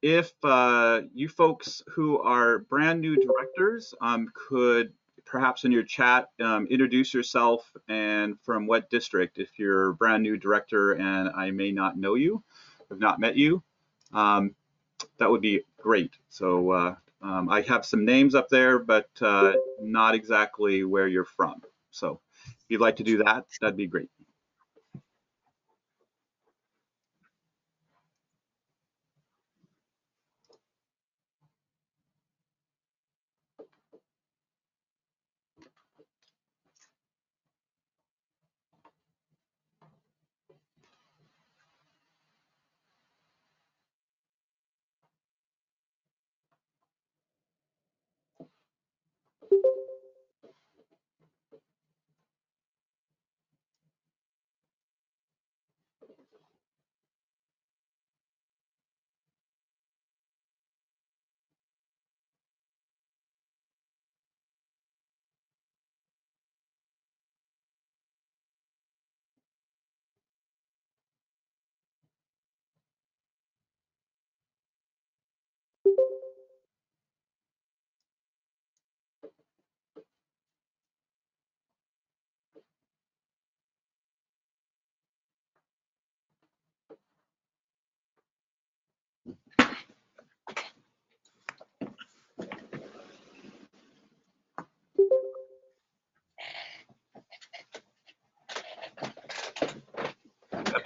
If you folks who are brand new directors could perhaps in your chat introduce yourself and from what district. If you're a brand new director and I may not know you, have not met you, that would be great. So I have some names up there, but not exactly where you're from. So if you'd like to do that, that'd be great.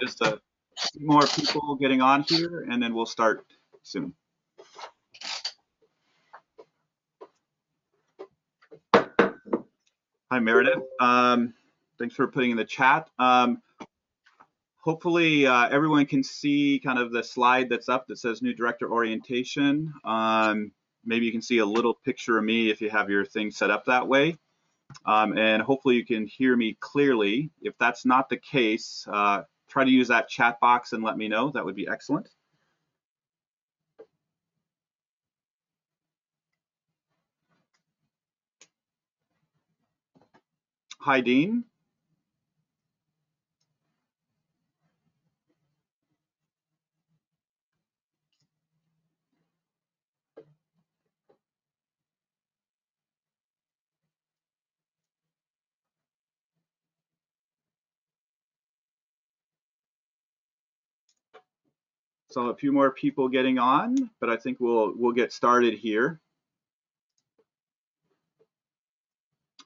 Just a few more people getting on here, and then we'll start soon. Hi, Meredith. Thanks for putting in the chat. Hopefully, everyone can see kind of the slide that's up that says New Director Orientation. Maybe you can see a little picture of me if you have your thing set up that way. And hopefully you can hear me clearly. If that's not the case, try to use that chat box and let me know. That would be excellent. Hi, Dean. So a few more people getting on, but I think we'll get started here.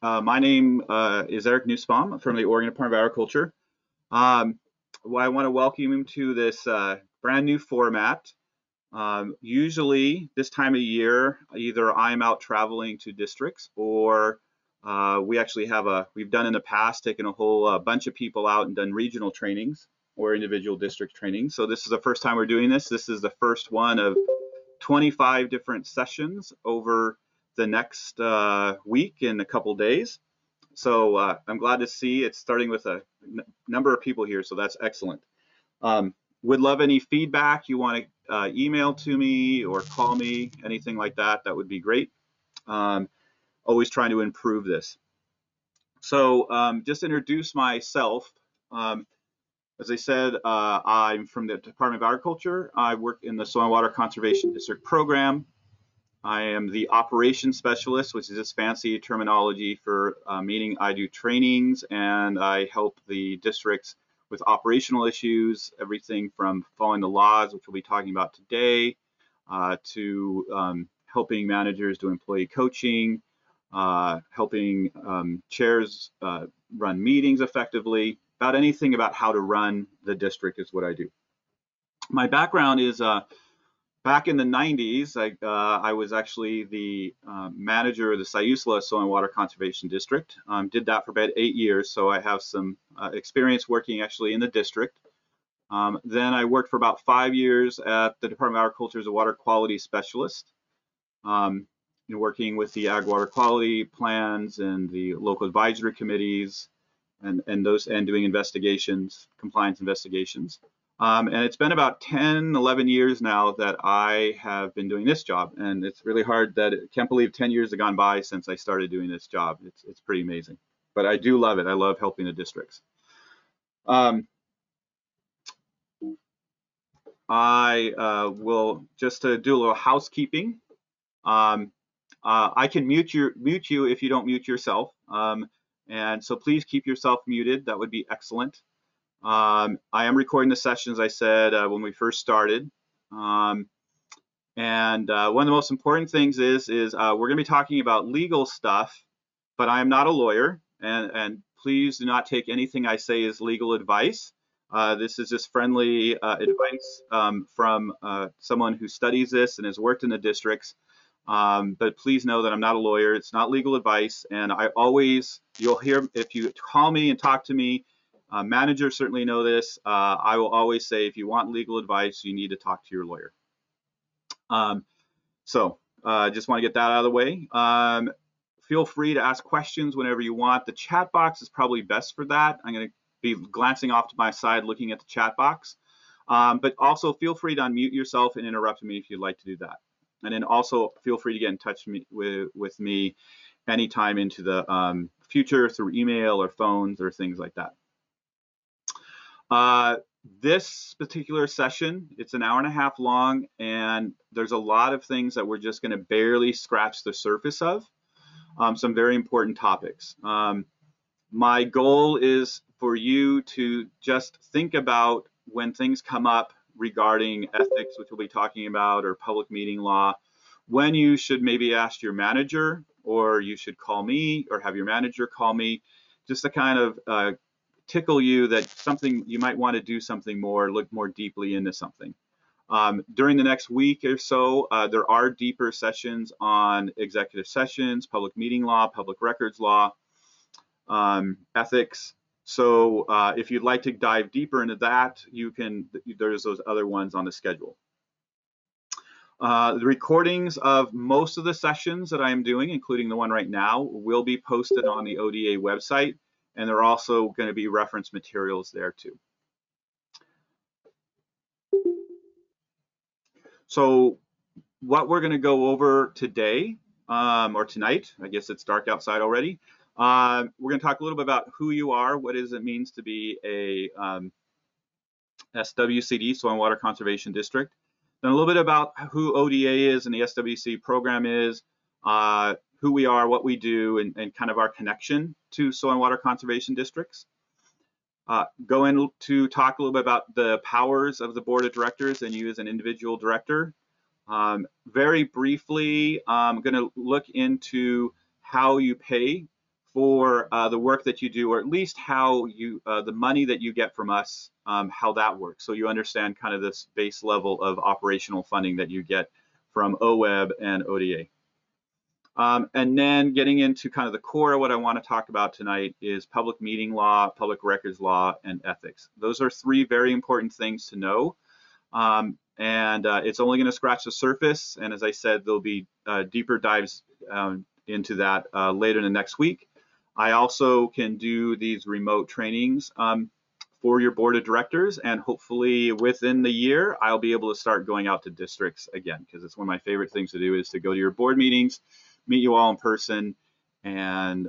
My name is Eric Nussbaum from the Oregon Department of Agriculture. I want to welcome you to this brand new format. Usually this time of year, either I'm out traveling to districts or we actually we've done in the past, taken a whole bunch of people out and done regional trainings or individual district trainings. So this is the first time we're doing this. This is the first one of 25 different sessions over the next week in a couple days. So I'm glad to see it's starting with a number of people here, so that's excellent. Would love any feedback you want to email to me or call me, anything like that, that would be great. Always trying to improve this. So just introduce myself. As I said, I'm from the Department of Agriculture. I work in the Soil and Water Conservation District Program. I am the operations specialist, which is this fancy terminology for meaning I do trainings and I help the districts with operational issues, everything from following the laws, which we'll be talking about today, to helping managers do employee coaching, helping chairs run meetings effectively. About anything about how to run the district is what I do. My background is back in the 90s, I was actually the manager of the Siuslaw Soil and Water Conservation District. Did that for about 8 years, so I have some experience working actually in the district. Then I worked for about 5 years at the Department of Agriculture as a water quality specialist, working with the ag water quality plans and the local advisory committees and doing investigations, compliance investigations. And it's been about 10, 11 years now that I have been doing this job. And it's really hard I can't believe 10 years have gone by since I started doing this job. It's pretty amazing. But I do love it. I love helping the districts. I will just do a little housekeeping. I can mute you if you don't mute yourself, and so please keep yourself muted. That would be excellent. I am recording the session, as I said when we first started. And one of the most important things is we're going to be talking about legal stuff, but I am not a lawyer, and please do not take anything I say as legal advice. This is just friendly advice from someone who studies this and has worked in the districts. But please know that I'm not a lawyer. It's not legal advice, and you'll hear if you call me and talk to me. Managers certainly know this. I will always say, if you want legal advice, you need to talk to your lawyer. Just want to get that out of the way. Feel free to ask questions whenever you want. The chat box is probably best for that. I'm going to be glancing off to my side looking at the chat box. But also feel free to unmute yourself and interrupt me if you'd like to do that. And then also feel free to get in touch with me anytime into the future through email or phones or things like that. This particular session, it's an hour and a half long, and there's a lot of things that we're just going to barely scratch the surface of, some very important topics. My goal is for you to just think about when things come up regarding ethics, which we'll be talking about, or public meeting law, when you should maybe ask your manager, or you should call me, or have your manager call me, just to kind of tickle you that something you might want to do something more, look more deeply into something. During the next week or so, there are deeper sessions on executive sessions, public meeting law, public records law, ethics. So if you'd like to dive deeper into that, there's those other ones on the schedule. The recordings of most of the sessions that I am doing, including the one right now, will be posted on the ODA website. And there are also going to be reference materials there too. So what we're going to go over today, or tonight, I guess it's dark outside already, we're going to talk a little bit about who you are, what it means to be a SWCD, Soil and Water Conservation District. Then a little bit about who ODA is and the SWCD program is, who we are, what we do, and kind of our connection to soil and water conservation districts. Go in to talk a little bit about the powers of the board of directors and you as an individual director. Very briefly, I'm going to look into how you pay for the work that you do, or at least how the money that you get from us, how that works. So you understand kind of this base level of operational funding that you get from OWEB and ODA. And then getting into kind of the core of what I want to talk about tonight is public meeting law, public records law, and ethics. Those are three very important things to know. It's only going to scratch the surface. And as I said, there'll be deeper dives into that later in the next week. I also can do these remote trainings for your board of directors, and hopefully within the year, I'll be able to start going out to districts again, because it's one of my favorite things to do is to go to your board meetings, meet you all in person, and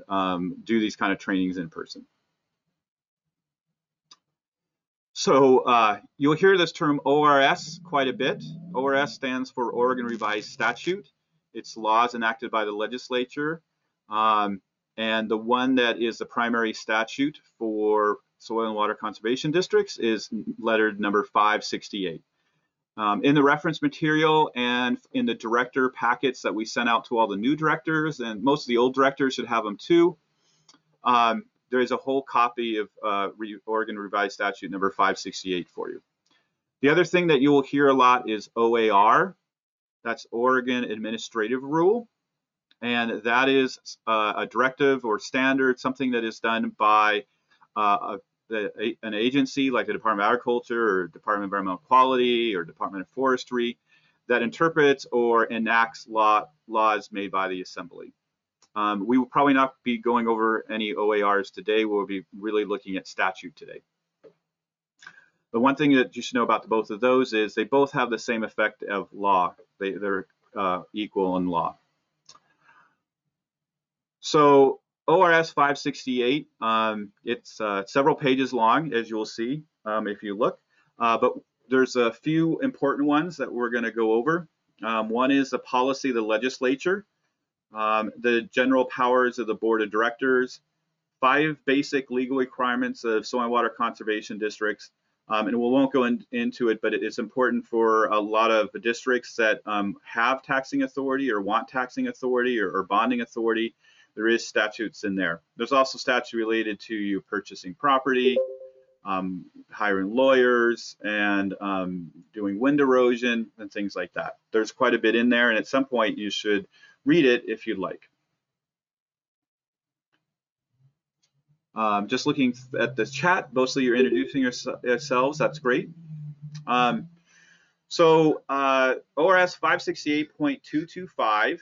do these kind of trainings in person. So you'll hear this term ORS quite a bit. ORS stands for Oregon Revised Statute. It's laws enacted by the legislature. And the one that is the primary statute for soil and water conservation districts is lettered number 568. In the reference material and in the director packets that we sent out to all the new directors, and most of the old directors should have them too, there is a whole copy of Oregon Revised Statute number 568 for you. The other thing that you will hear a lot is OAR. That's Oregon Administrative Rule. And that is a directive or standard, something that is done by an agency like the Department of Agriculture or Department of Environmental Quality or Department of Forestry that interprets or enacts laws made by the Assembly. We will probably not be going over any OARs today. We'll be really looking at statute today. The one thing that you should know about both of those is they both have the same effect of law. They're equal in law. So ORS 568, it's several pages long, as you will see if you look. But there's a few important ones that we're going to go over. One is the policy of the legislature, the general powers of the board of directors, 5 basic legal requirements of soil and water conservation districts. And we won't go into it, but it's important for a lot of districts that have taxing authority or want taxing authority or bonding authority. There is statutes in there. There's also statutes related to you purchasing property, hiring lawyers, and doing wind erosion and things like that. There's quite a bit in there, and at some point you should read it if you'd like. Just looking at the chat, mostly you're introducing yourselves. That's great. So ORS 568.225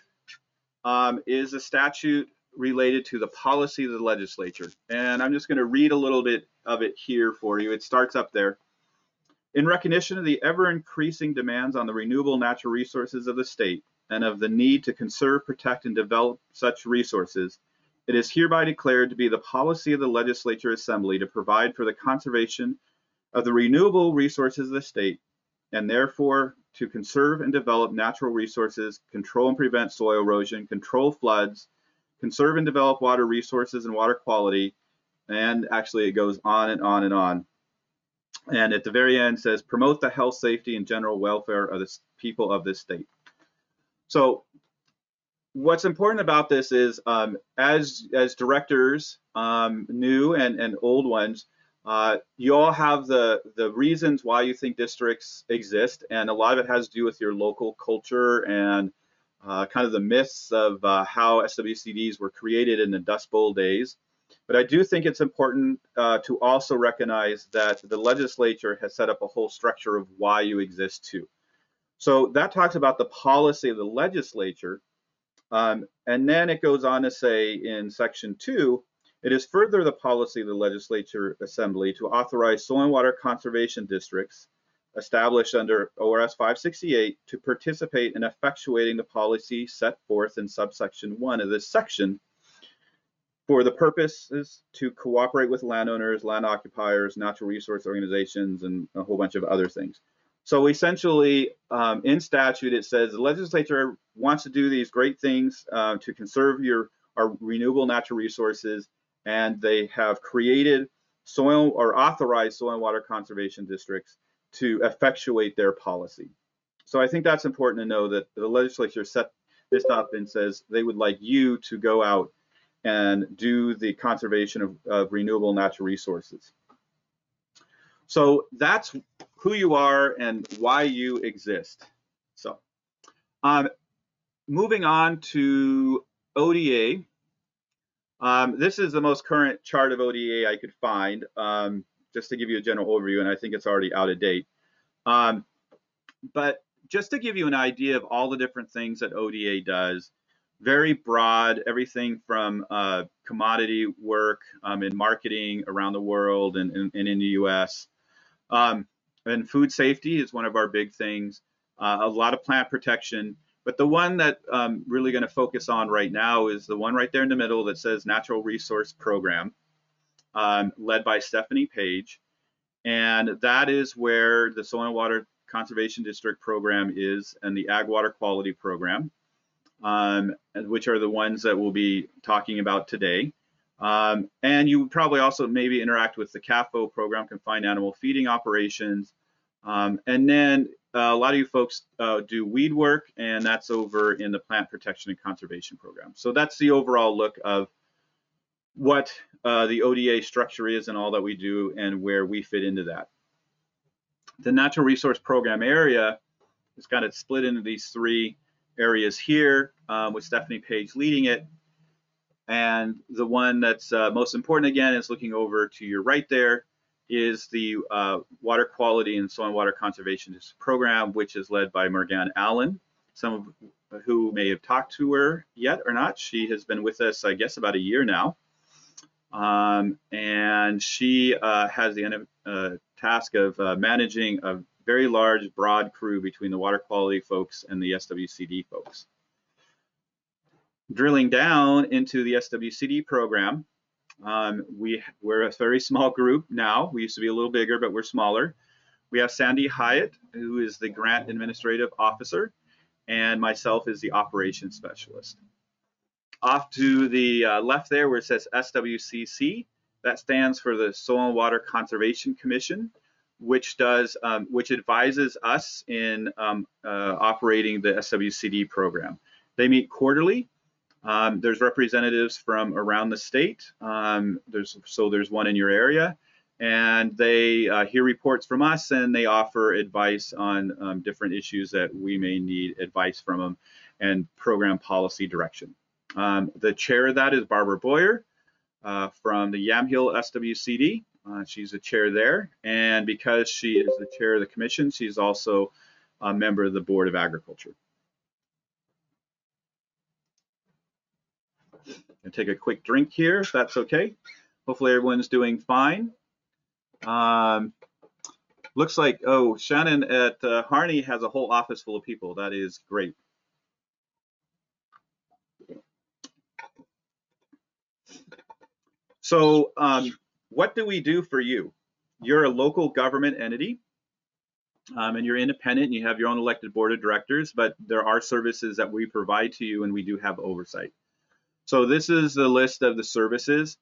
is a statute related to the policy of the legislature. And I'm just going to read a little bit of it here for you. It starts up there. In recognition of the ever-increasing demands on the renewable natural resources of the state and of the need to conserve, protect, and develop such resources, it is hereby declared to be the policy of the Legislature Assembly to provide for the conservation of the renewable resources of the state, and therefore to conserve and develop natural resources, control and prevent soil erosion, control floods, conserve and develop water resources and water quality, and actually it goes on and on and on. And at the very end says, promote the health, safety, and general welfare of the people of this state. So what's important about this is as directors, new and old ones, you all have the reasons why you think districts exist, and a lot of it has to do with your local culture and kind of the myths of how SWCDs were created in the Dust Bowl days. But I do think it's important to also recognize that the legislature has set up a whole structure of why you exist too. So that talks about the policy of the legislature. And then it goes on to say in section 2, it is further the policy of the Legislature Assembly to authorize soil and water conservation districts established under ORS 568 to participate in effectuating the policy set forth in subsection 1 of this section for the purposes to cooperate with landowners, land occupiers, natural resource organizations, and a whole bunch of other things. So essentially, in statute, it says the legislature wants to do these great things to conserve our renewable natural resources, and they have created soil or authorized soil and water conservation districts to effectuate their policy. So I think that's important to know that the legislature set this up and says they would like you to go out and do the conservation of renewable natural resources. So that's who you are and why you exist. So moving on to ODA. This is the most current chart of ODA I could find, just to give you a general overview, and I think it's already out of date. But just to give you an idea of all the different things that ODA does, very broad, everything from commodity work in marketing around the world and in the US. And food safety is one of our big things, a lot of plant protection. But the one that I'm really going to focus on right now is the one right there in the middle that says Natural Resource Program, led by Stephanie Page. And that is where the Soil and Water Conservation District Program is, and the Ag Water Quality Program, which are the ones that we'll be talking about today. And you probably also maybe interact with the CAFO program, Confined Animal Feeding Operations. And then a lot of you folks do weed work, and that's over in the Plant Protection and Conservation Program. So that's the overall look of what the ODA structure is and all that we do and where we fit into that. The Natural Resource Program area is kind of split into these 3 areas here, with Stephanie Page leading it. And the one that's most important, again, is looking over to your right there, is the Water Quality and Soil and Water Conservation Program, which is led by Morgan Allen. Some of who may have talked to her yet or not. She has been with us, I guess, about a year now. And she has the task of managing a very large, broad crew between the water quality folks and the SWCD folks. Drilling down into the SWCD program, we're a very small group now. We used to be a little bigger, but we're smaller. We have Sandy Hyatt, who is the Grant Administrative Officer, and myself is the Operations Specialist. Off to the left there where it says SWCC, that stands for the Soil and Water Conservation Commission, which advises us in operating the SWCD program. They meet quarterly. There's representatives from around the state. There's one in your area, and they hear reports from us, and they offer advice on different issues that we may need advice from them and program policy direction. The chair of that is Barbara Boyer from the Yamhill SWCD. She's the chair there, and because she is the chair of the commission, she's also a member of the Board of Agriculture. I'll take a quick drink here, if that's okay. Hopefully everyone's doing fine. Looks like, oh, Shannon at Harney has a whole office full of people. That is great. So what do we do for you? You're a local government entity, and you're independent, and you have your own elected board of directors, but there are services that we provide to you, and we do have oversight. So this is the list of the services.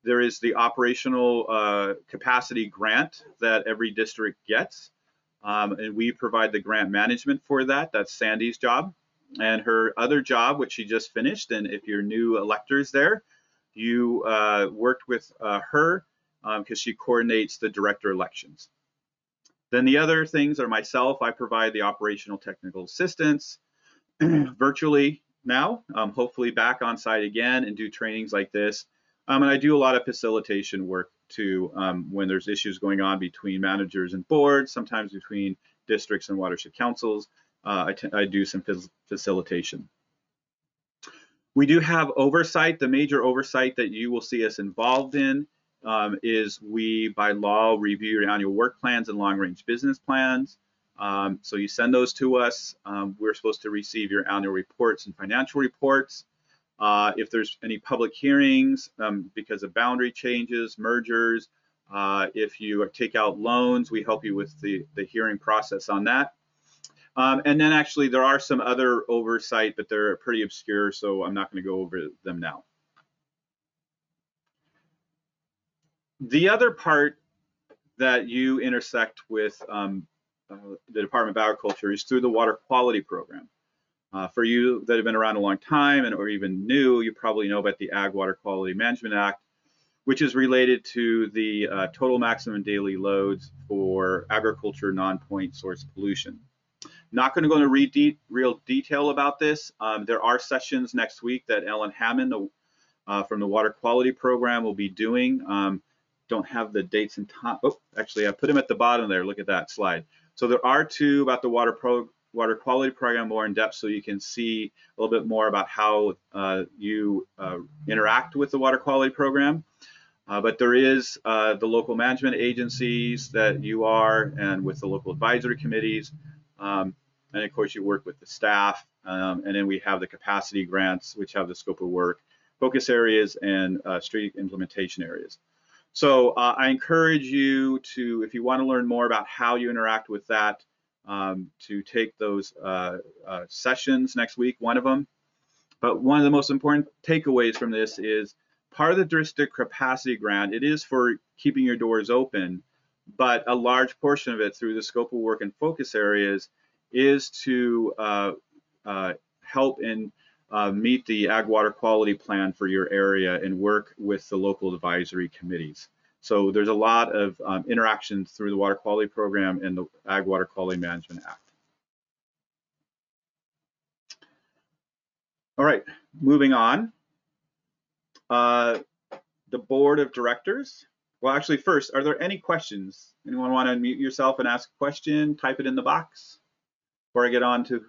There is the operational capacity grant that every district gets, and we provide the grant management for that. That's Sandy's job. And her other job, which she just finished, and if you're new electors there, you worked with her because she coordinates the director elections. Then the other things are myself. I provide the operational technical assistance virtually now, hopefully back on site again and do trainings like this. And I do a lot of facilitation work too when there's issues going on between managers and boards, sometimes between districts and watershed councils. I do some facilitation. We do have oversight. The major oversight that you will see us involved in is we, by law, review your annual work plans and long-range business plans. So you send those to us. We're supposed to receive your annual reports and financial reports. If there's any public hearings because of boundary changes, mergers, if you take out loans, we help you with the hearing process on that. And then actually there are some other oversight, but they're pretty obscure, so I'm not going to go over them now. The other part that you intersect with the Department of Agriculture is through the Water Quality Program. For you that have been around a long time and or even new, you probably know about the Ag Water Quality Management Act, which is related to the total maximum daily loads for agriculture non-point source pollution. Not going to go into real detail about this. There are sessions next week that Ellen Hammond from the Water Quality Program will be doing. Don't have the dates and time. Oh, actually, I put them at the bottom there. Look at that slide. So there are two about the Water Quality Program more in depth, so you can see a little bit more about how you interact with the Water Quality Program. But there is the local management agencies that you are, and with the local advisory committees. And of course, you work with the staff. And then we have the capacity grants, which have the scope of work, focus areas, and street implementation areas. So I encourage you to, if you want to learn more about how you interact with that, to take those sessions next week, one of them. But one of the most important takeaways from this is part of the district capacity grant, it is for keeping your doors open, but a large portion of it through the scope of work and focus areas is to help and meet the Ag Water Quality Plan for your area and work with the local advisory committees. So there's a lot of interaction through the Water Quality Program and the Ag Water Quality Management Act. All right, moving on. The Board of Directors. Well, actually, first, are there any questions? Anyone want to unmute yourself and ask a question? Type it in the box before I get on to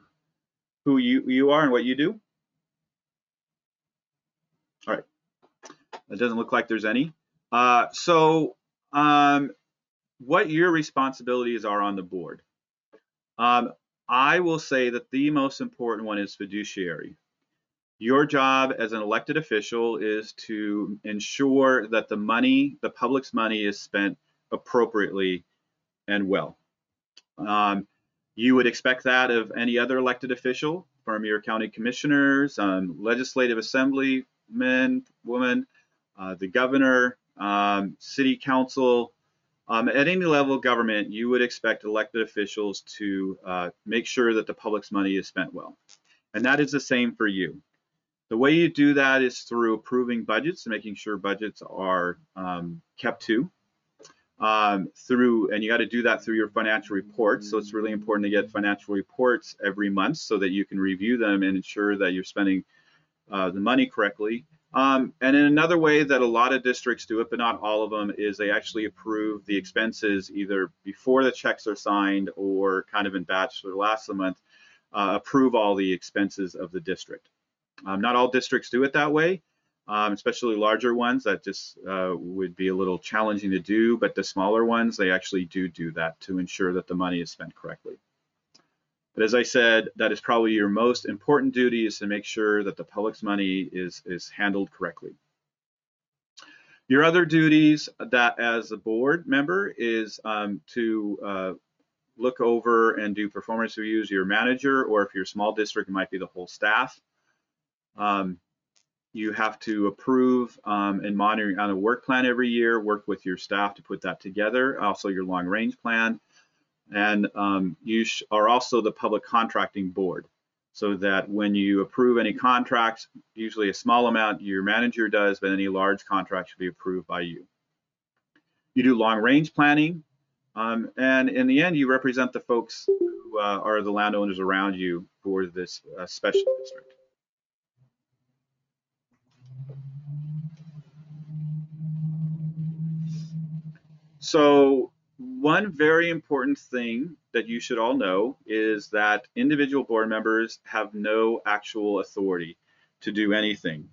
who you are and what you do. All right, it doesn't look like there's any. What your responsibilities are on the board. I will say that the most important one is fiduciary. Your job as an elected official is to ensure that the money, the public's money, is spent appropriately and well. You would expect that of any other elected official, from your county commissioners, legislative assemblymen, women, the governor, city council. At any level of government, you would expect elected officials to make sure that the public's money is spent well. And that is the same for you. The way you do that is through approving budgets and making sure budgets are kept to. And you got to do that through your financial reports. So it's really important to get financial reports every month so that you can review them and ensure that you're spending the money correctly. And in another way that a lot of districts do it, but not all of them, is they actually approve the expenses either before the checks are signed or kind of in batch for the last of the month, approve all the expenses of the district. Not all districts do it that way. Especially larger ones, that just would be a little challenging to do, but the smaller ones, they actually do that to ensure that the money is spent correctly. But as I said, that is probably your most important duty, is to make sure that the public's money is handled correctly. Your other duties that as a board member is to look over and do performance reviews of your manager, or if you're a small district, it might be the whole staff. You have to approve and monitor on a work plan every year, work with your staff to put that together, also your long range plan. And you are also the public contracting board, so that when you approve any contracts, usually a small amount your manager does, but any large contract should be approved by you. You do long range planning, and in the end, you represent the folks who are the landowners around you for this special district. So one very important thing that you should all know is that individual board members have no actual authority to do anything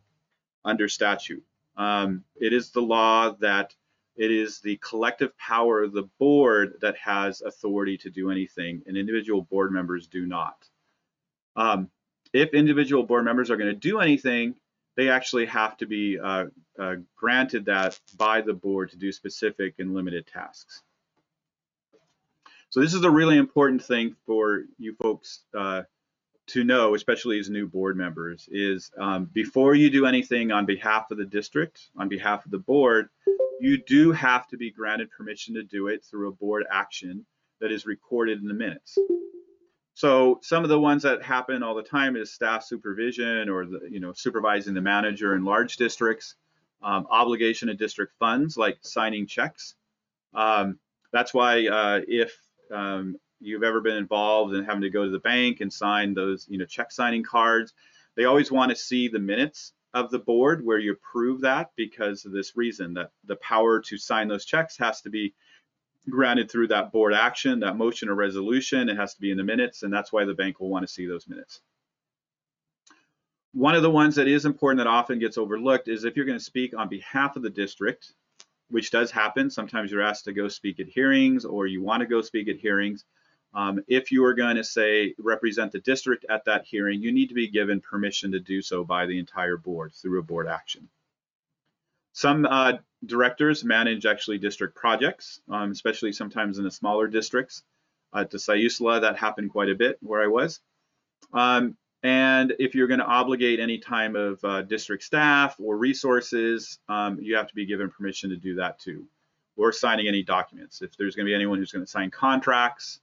under statute. It is the law that it is the collective power of the board that has authority to do anything, and individual board members do not. If individual board members are going to do anything, they actually have to be granted that by the board to do specific and limited tasks. So this is a really important thing for you folks to know, especially as new board members, is before you do anything on behalf of the district, on behalf of the board, you do have to be granted permission to do it through a board action that is recorded in the minutes. So some of the ones that happen all the time is staff supervision, or supervising the manager in large districts, obligation of district funds like signing checks. That's why if you've ever been involved in having to go to the bank and sign those check signing cards, they always want to see the minutes of the board where you approve that, because of this reason, that the power to sign those checks has to be granted through that board action, that motion or resolution. It has to be in the minutes, and that's why the bank will want to see those minutes. One of the ones that is important that often gets overlooked is if you're going to speak on behalf of the district, which does happen. Sometimes you're asked to go speak at hearings, or you want to go speak at hearings. If you are going to say represent the district at that hearing, you need to be given permission to do so by the entire board through a board action. Some directors manage actually district projects, especially sometimes in the smaller districts. At the SWCD, that happened quite a bit where I was. And if you're going to obligate any time of district staff or resources, you have to be given permission to do that too, or signing any documents. If there's going to be anyone who's going to sign contracts,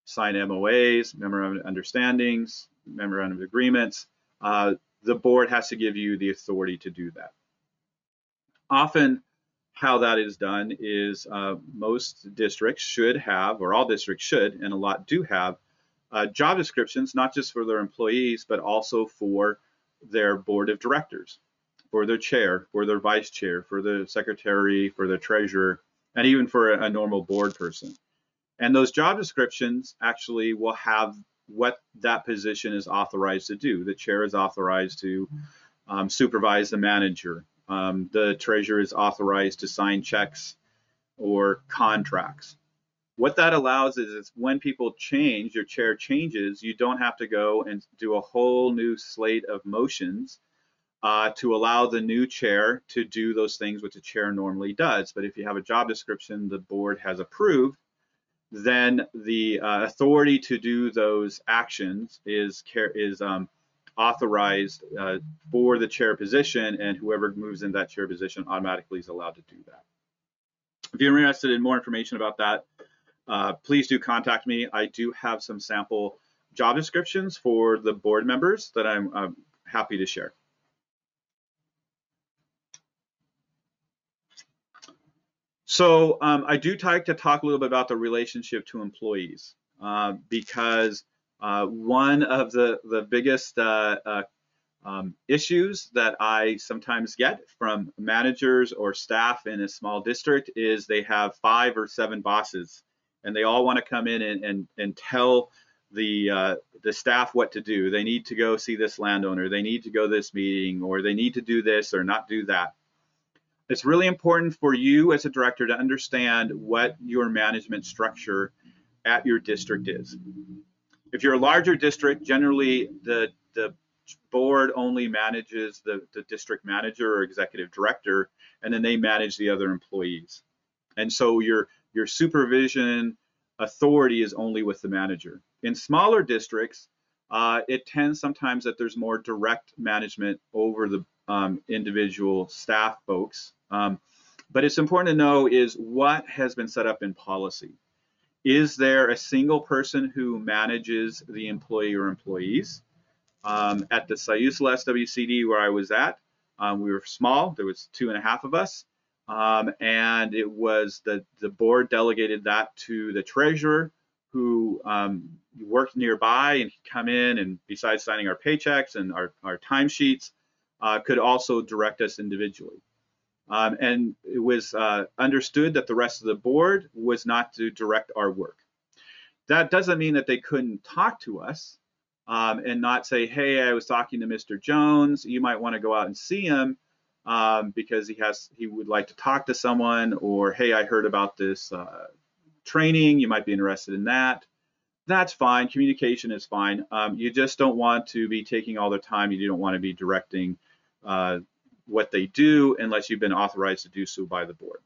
sign MOAs, memorandum of understandings, memorandum of agreements, the board has to give you the authority to do that. Often how that is done is most districts should have, or all districts should, and a lot do have, job descriptions, not just for their employees, but also for their board of directors, for their chair, for their vice chair, for the secretary, for the treasurer, and even for a normal board person. And those job descriptions actually will have what that position is authorized to do. The chair is authorized to supervise the manager. The treasurer is authorized to sign checks or contracts. What that allows is when people change, your chair changes, you don't have to go and do a whole new slate of motions to allow the new chair to do those things which a chair normally does. But if you have a job description the board has approved, then the authority to do those actions is authorized for the chair position, and whoever moves in that chair position automatically is allowed to do that. If you're interested in more information about that, please do contact me. I do have some sample job descriptions for the board members that I'm happy to share. So I do like to talk a little bit about the relationship to employees because one of the biggest issues that I sometimes get from managers or staff in a small district is they have 5 or 7 bosses, and they all want to come in and tell the staff what to do. They need to go see this landowner, they need to go to this meeting, or they need to do this or not do that. It's really important for you as a director to understand what your management structure at your district is. If you're a larger district, generally the board only manages the district manager or executive director, and then they manage the other employees. And so your supervision authority is only with the manager. In smaller districts, it tends sometimes that there's more direct management over the individual staff folks. But it's important to know is what has been set up in policy. Is there a single person who manages the employee or employees? At the SWCD where I was at, we were small. There was 2.5 of us, and it was the board delegated that to the treasurer, who worked nearby and could come in and, besides signing our paychecks and our timesheets, could also direct us individually. And it was understood that the rest of the board was not to direct our work. That doesn't mean that they couldn't talk to us and not say, hey, I was talking to Mr. Jones, you might want to go out and see him because he would like to talk to someone, or hey, I heard about this training, you might be interested in that. That's fine. Communication is fine. You just don't want to be taking all the time. You don't want to be directing what they do unless you've been authorized to do so by the board.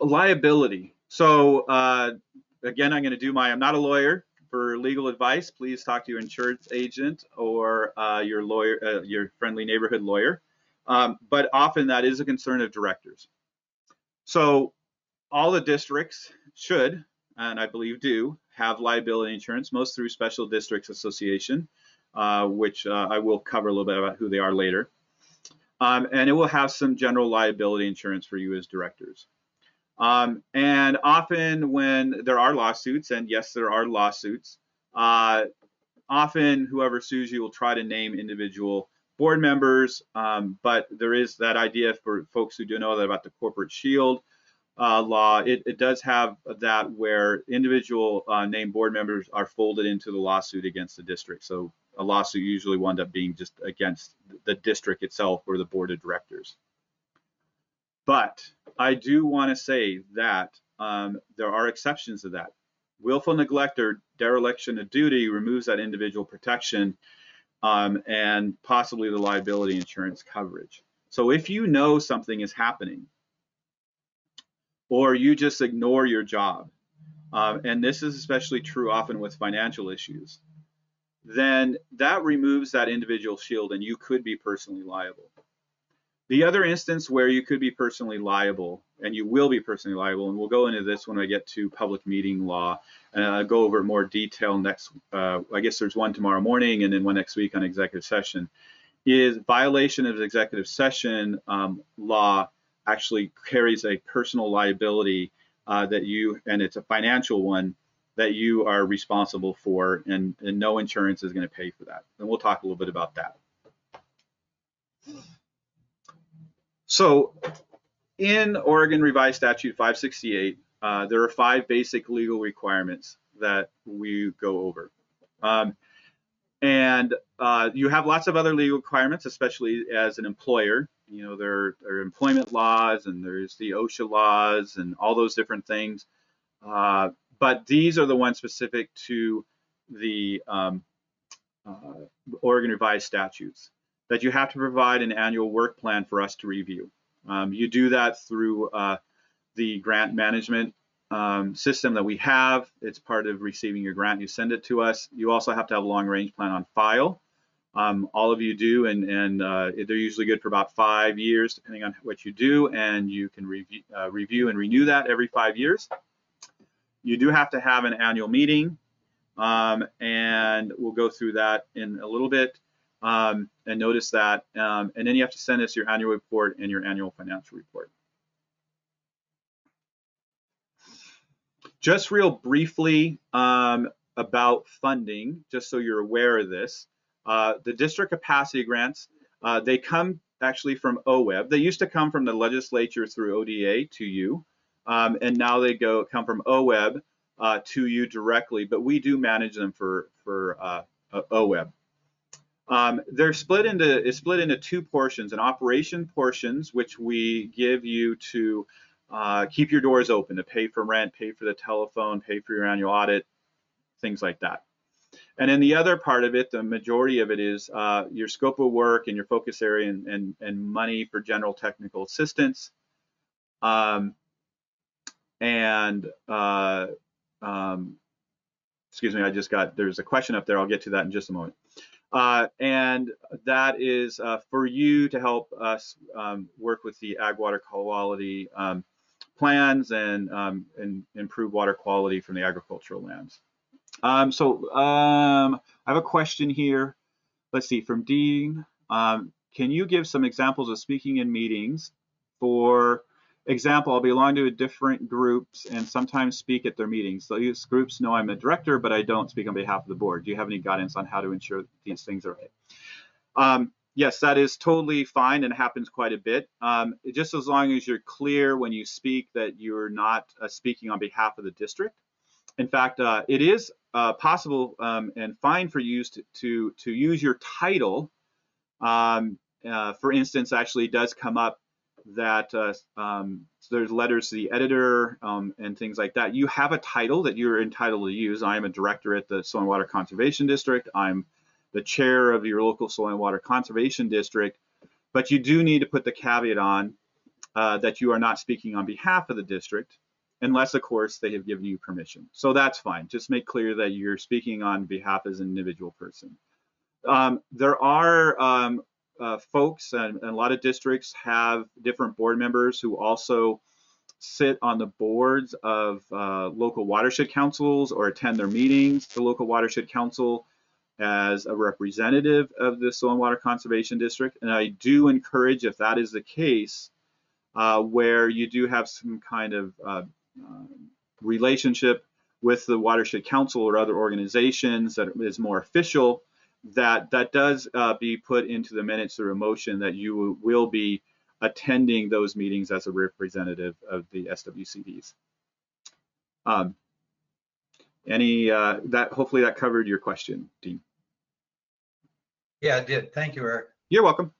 Liability. So again, I'm going to do I'm not a lawyer. For legal advice, please talk to your insurance agent or your lawyer, your friendly neighborhood lawyer. But often that is a concern of directors. So all the districts should, and I believe do, have liability insurance, most through Special Districts Association, which I will cover a little bit about who they are later. And it will have some general liability insurance for you as directors. And often when there are lawsuits, and yes, there are lawsuits, often whoever sues you will try to name individual board members, but there is that idea for folks who do know that about the corporate shield law. It does have that where individual named board members are folded into the lawsuit against the district. So a lawsuit usually will end up being just against the district itself or the board of directors. But I do want to say that there are exceptions to that. Willful neglect or dereliction of duty removes that individual protection and possibly the liability insurance coverage. So if you know something is happening, or you just ignore your job, and this is especially true often with financial issues, then that removes that individual shield and you could be personally liable. The other instance where you could be personally liable, and you will be personally liable, and we'll go into this when I get to public meeting law, and I'll go over more detail next, I guess there's one tomorrow morning and then one next week on executive session, is violation of executive session law actually carries a personal liability that you, and it's a financial one, that you are responsible for, and no insurance is going to pay for that. And we'll talk a little bit about that. So in Oregon Revised Statute 568, there are 5 basic legal requirements that we go over. And you have lots of other legal requirements, especially as an employer. You know, there are employment laws, and there's the OSHA laws, and all those different things. But these are the ones specific to the Oregon Revised Statutes, that you have to provide an annual work plan for us to review. You do that through the grant management system that we have. It's part of receiving your grant. You send it to us. You also have to have a long-range plan on file. All of you do, and they're usually good for about 5 years, depending on what you do, and you can review and renew that every 5 years. You do have to have an annual meeting, and we'll go through that in a little bit, and notice that, and then you have to send us your annual report and your annual financial report. Just real briefly about funding, just so you're aware of this. The district capacity grants, they come actually from OWEB. They used to come from the legislature through ODA to you, and now they come from OWEB to you directly, but we do manage them for OWEB. It's split into two portions: an operation portions, which we give you to keep your doors open, to pay for rent, pay for the telephone, pay for your annual audit, things like that. And then the other part of it, the majority of it, is your scope of work and your focus area and money for general technical assistance. Excuse me, there's a question up there. I'll get to that in just a moment. And that is for you to help us work with the ag water quality plans and improve water quality from the agricultural lands. I have a question here. Let's see, from Dean. Can you give some examples of speaking in meetings? For example, I belong to different groups and sometimes speak at their meetings. So these groups know I'm a director, but I don't speak on behalf of the board. Do you have any guidance on how to ensure that these things are right? Yes, that is totally fine and happens quite a bit. Just as long as you're clear when you speak that you're not speaking on behalf of the district. In fact, it is possible and fine for you to use your title. For instance, actually, it does come up that there's letters to the editor and things like that. You have a title that you're entitled to use. I am a director at the Soil and Water Conservation District. I'm the chair of your local Soil and Water Conservation District. But you do need to put the caveat on that you are not speaking on behalf of the district, unless, of course, they have given you permission. So that's fine. Just make clear that you're speaking on behalf as an individual person. There are folks, and a lot of districts have different board members who also sit on the boards of local watershed councils or attend their meetings. The local watershed council as a representative of the Soil and Water Conservation District. And I do encourage, if that is the case, where you do have some kind of relationship with the watershed council or other organizations that is more official, that does be put into the minutes or a motion that you will be attending those meetings as a representative of the SWCDs. Hopefully that covered your question, Dean. Yeah, it did. Thank you, Eric. You're welcome.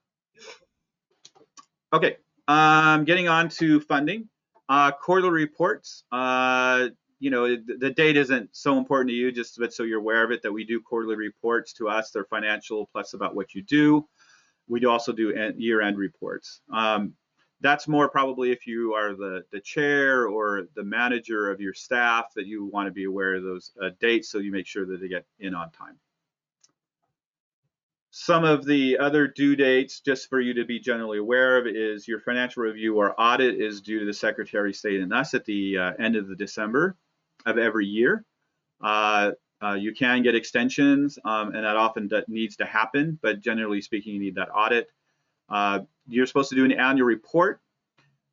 Okay, getting on to funding. Quarterly reports. You know, the date isn't so important to you, just so you're aware of it, that we do quarterly reports to us. They're financial plus about what you do. We do also do year-end reports. That's more probably if you are the chair or the manager of your staff, that you want to be aware of those dates, so you make sure that they get in on time. Some of the other due dates, just for you to be generally aware of, is your financial review or audit is due to the Secretary of State and us at the end of the December of every year. You can get extensions, and that often needs to happen, but generally speaking, you need that audit. You're supposed to do an annual report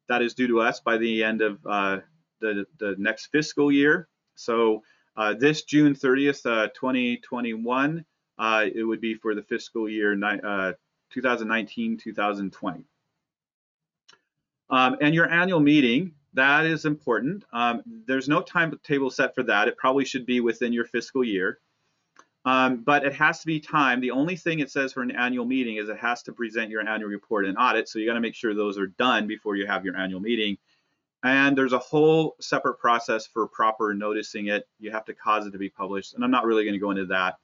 that is due to us by the end of the next fiscal year. So this June 30th, 2021, it would be for the fiscal year 2019-2020. And your annual meeting, that is important. There's no timetable set for that. It probably should be within your fiscal year. But it has to be timed. The only thing it says for an annual meeting is it has to present your annual report and audit. So you got to make sure those are done before you have your annual meeting. And there's a whole separate process for proper noticing it. You have to cause it to be published. And I'm not really going to go into that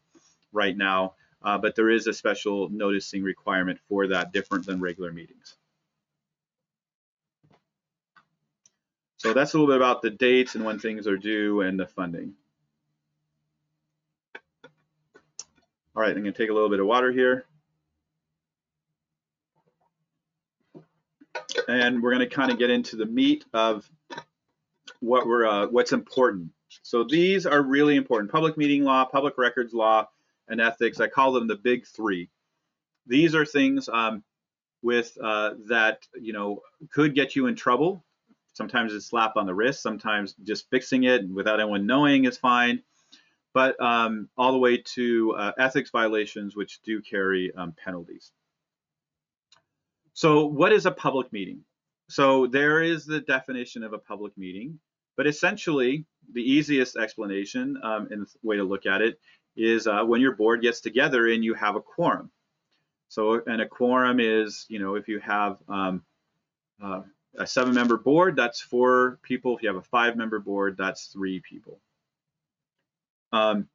right now, but there is a special noticing requirement for that, different than regular meetings. So that's a little bit about the dates and when things are due and the funding. All right, I'm going to take a little bit of water here. And we're going to kind of get into the meat of what's important. So these are really important: public meeting law, public records law, and ethics. I call them the big three. These are things that could get you in trouble. Sometimes it's a slap on the wrist. Sometimes just fixing it without anyone knowing is fine. But all the way to ethics violations, which do carry penalties. So what is a public meeting? So there is the definition of a public meeting, but essentially the easiest explanation and the way to look at it is when your board gets together and you have a quorum. So, and a quorum is, if you have a 7-member board, that's 4 people. If you have a 5-member board, that's 3 people. One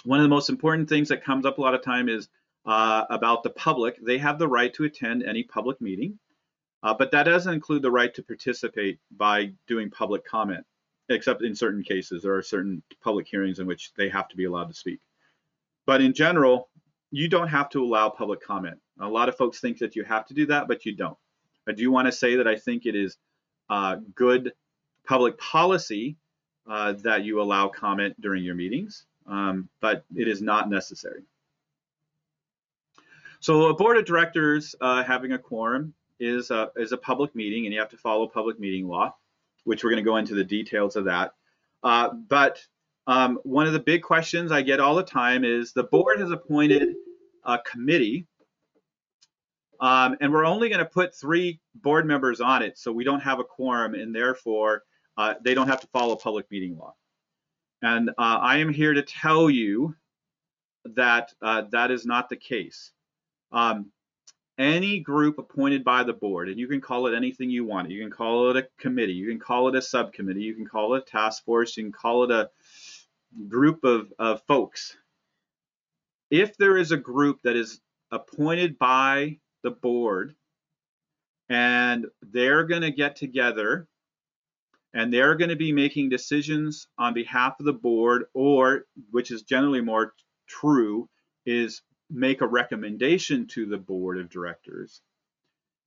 of the most important things that comes up a lot of time is about the public. They have the right to attend any public meeting, but that doesn't include the right to participate by doing public comment, except in certain cases. There are certain public hearings in which they have to be allowed to speak. But in general, you don't have to allow public comment. A lot of folks think that you have to do that, but you don't. I do want to say that I think it is good public policy that you allow comment during your meetings, but it is not necessary. So a board of directors having a quorum is a public meeting, and you have to follow public meeting law, which we're going to go into the details of that. But one of the big questions I get all the time is the board has appointed a committee, and we're only going to put 3 board members on it, so we don't have a quorum, and therefore they don't have to follow public meeting law. And I am here to tell you that that is not the case. Any group appointed by the board, and you can call it anything you want. You can call it a committee, you can call it a subcommittee, you can call it a task force, you can call it a group of folks. If there is a group that is appointed by the board and they're going to get together and they're going to be making decisions on behalf of the board, or, which is generally more true, is make a recommendation to the board of directors,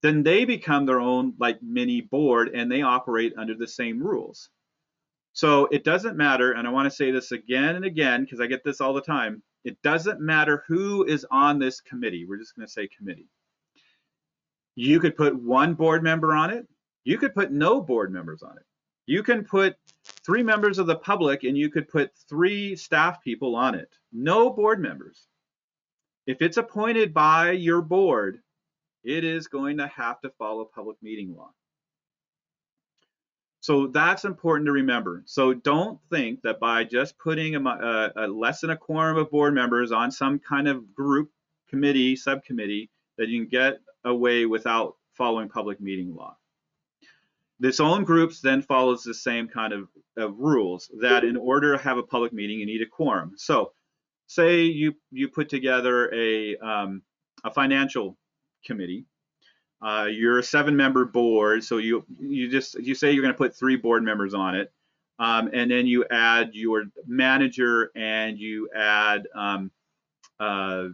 then they become their own like mini board and they operate under the same rules. So it doesn't matter, and I want to say this again and again because I get this all the time, it doesn't matter who is on this committee. We're just going to say committee. You could put 1 board member on it. You could put no board members on it. You can put 3 members of the public and you could put 3 staff people on it. No board members. If it's appointed by your board, it is going to have to follow public meeting law. So that's important to remember. So don't think that by just putting a less than a quorum of board members on some kind of group, committee, subcommittee, that you can get away without following public meeting law. This own groups then follows the same kind of rules, that in order to have a public meeting, you need a quorum. So say you put together a financial committee. You're a 7-member board, so you say you're going to put 3 board members on it, and then you add your manager and you add a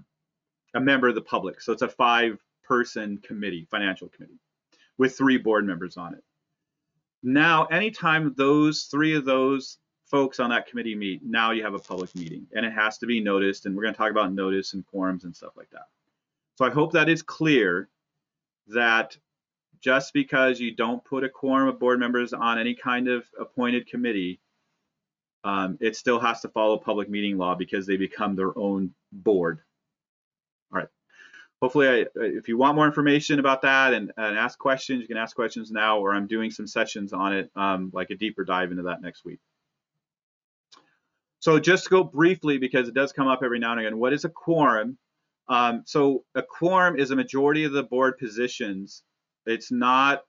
member of the public. So it's a 5-person committee, financial committee, with 3 board members on it. Now, anytime 3 of those folks on that committee meet, now you have a public meeting, and it has to be noticed, and we're going to talk about notice and quorums and stuff like that. So I hope that is clear, that just because you don't put a quorum of board members on any kind of appointed committee, it still has to follow public meeting law because they become their own board. All right. Hopefully, if you want more information about that and ask questions, you can ask questions now, or I'm doing some sessions on it, like a deeper dive into that next week. So just to go briefly, because it does come up every now and again, what is a quorum? So a quorum is a majority of the board positions. It's not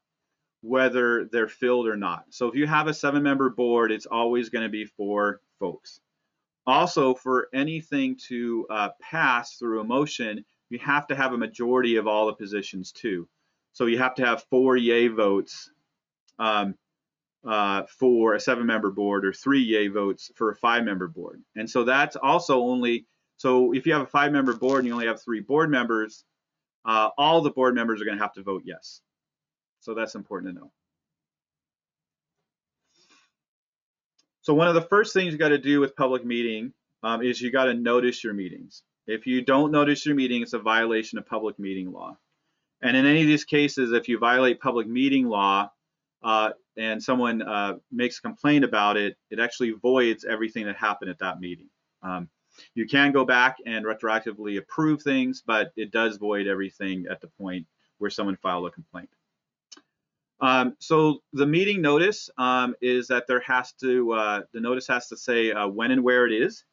whether they're filled or not. So if you have a 7-member board, it's always going to be 4 folks. Also, for anything to pass through a motion, you have to have a majority of all the positions too. So you have to have 4 yay votes for a 7-member board, or 3 yay votes for a 5-member board. And so that's also only, so if you have a 5-member board and you only have 3 board members, all the board members are going to have to vote yes. So that's important to know. So one of the first things you got to do with public meeting is you got to notice your meetings. If you don't notice your meeting, it's a violation of public meeting law. And in any of these cases, if you violate public meeting law and someone makes a complaint about it, it actually voids everything that happened at that meeting. You can go back and retroactively approve things, but it does void everything at the point where someone filed a complaint. So the meeting notice is that there has to, the notice has to say when and where it is,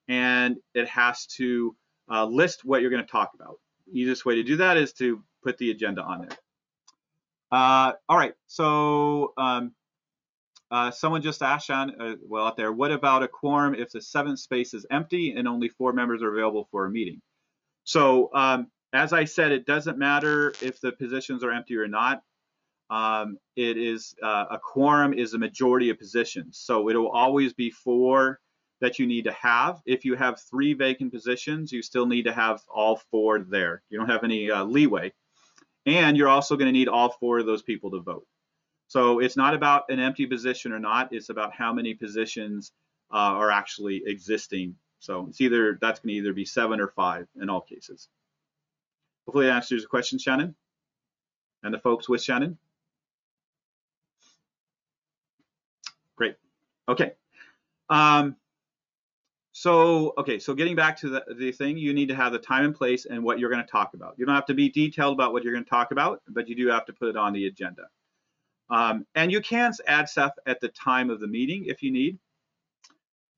and it has to list what you're going to talk about. The easiest way to do that is to put the agenda on there. All right, so someone just asked, Sean, well, out there, what about a quorum if the 7th space is empty and only 4 members are available for a meeting? So as I said, it doesn't matter if the positions are empty or not. It is a quorum is a majority of positions, so it will always be 4 that you need to have. If you have 3 vacant positions, you still need to have all 4 there. You don't have any leeway, and you're also going to need all 4 of those people to vote. So it's not about an empty position or not, it's about how many positions are actually existing. So it's either, that's going to either be 7 or 5 in all cases. Hopefully that answers your question, Shannon, and the folks with Shannon. Great. Okay. So getting back to the thing, you need to have the time and place and what you're going to talk about. You don't have to be detailed about what you're going to talk about, but you do have to put it on the agenda. And you can add stuff at the time of the meeting if you need.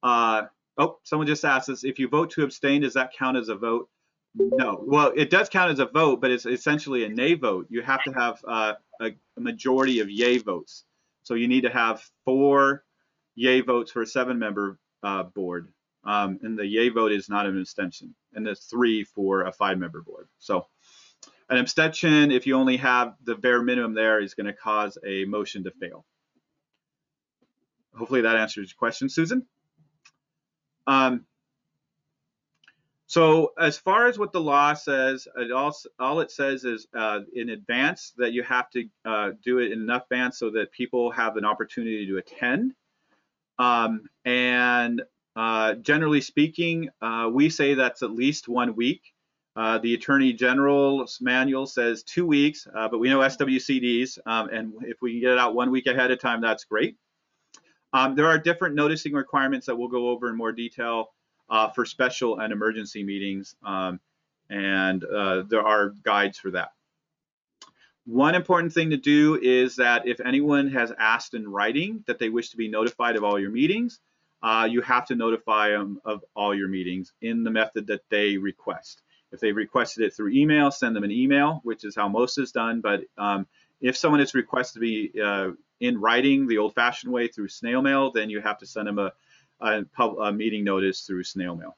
Oh, someone just asked us, if you vote to abstain, does that count as a vote? No. Well, it does count as a vote, but it's essentially a nay vote. You have to have a majority of yay votes. So you need to have 4 yay votes for a 7-member board. And the yay vote is not an abstention. And there's 3 for a 5-member board. So an abstention, if you only have the bare minimum there, is going to cause a motion to fail. Hopefully that answers your question, Susan. So as far as what the law says, all it says is in advance that you have to do it in enough advance so that people have an opportunity to attend. Generally speaking, we say that's at least 1 week. The Attorney General's manual says 2 weeks, but we know SWCDs, and if we can get it out 1 week ahead of time, that's great. There are different noticing requirements that we'll go over in more detail for special and emergency meetings, and there are guides for that. One important thing to do is that if anyone has asked in writing that they wish to be notified of all your meetings, you have to notify them of all your meetings in the method that they request. If they requested it through email, send them an email, which is how most is done. But if someone is requested to be in writing the old-fashioned way through snail mail, then you have to send them a meeting notice through snail mail.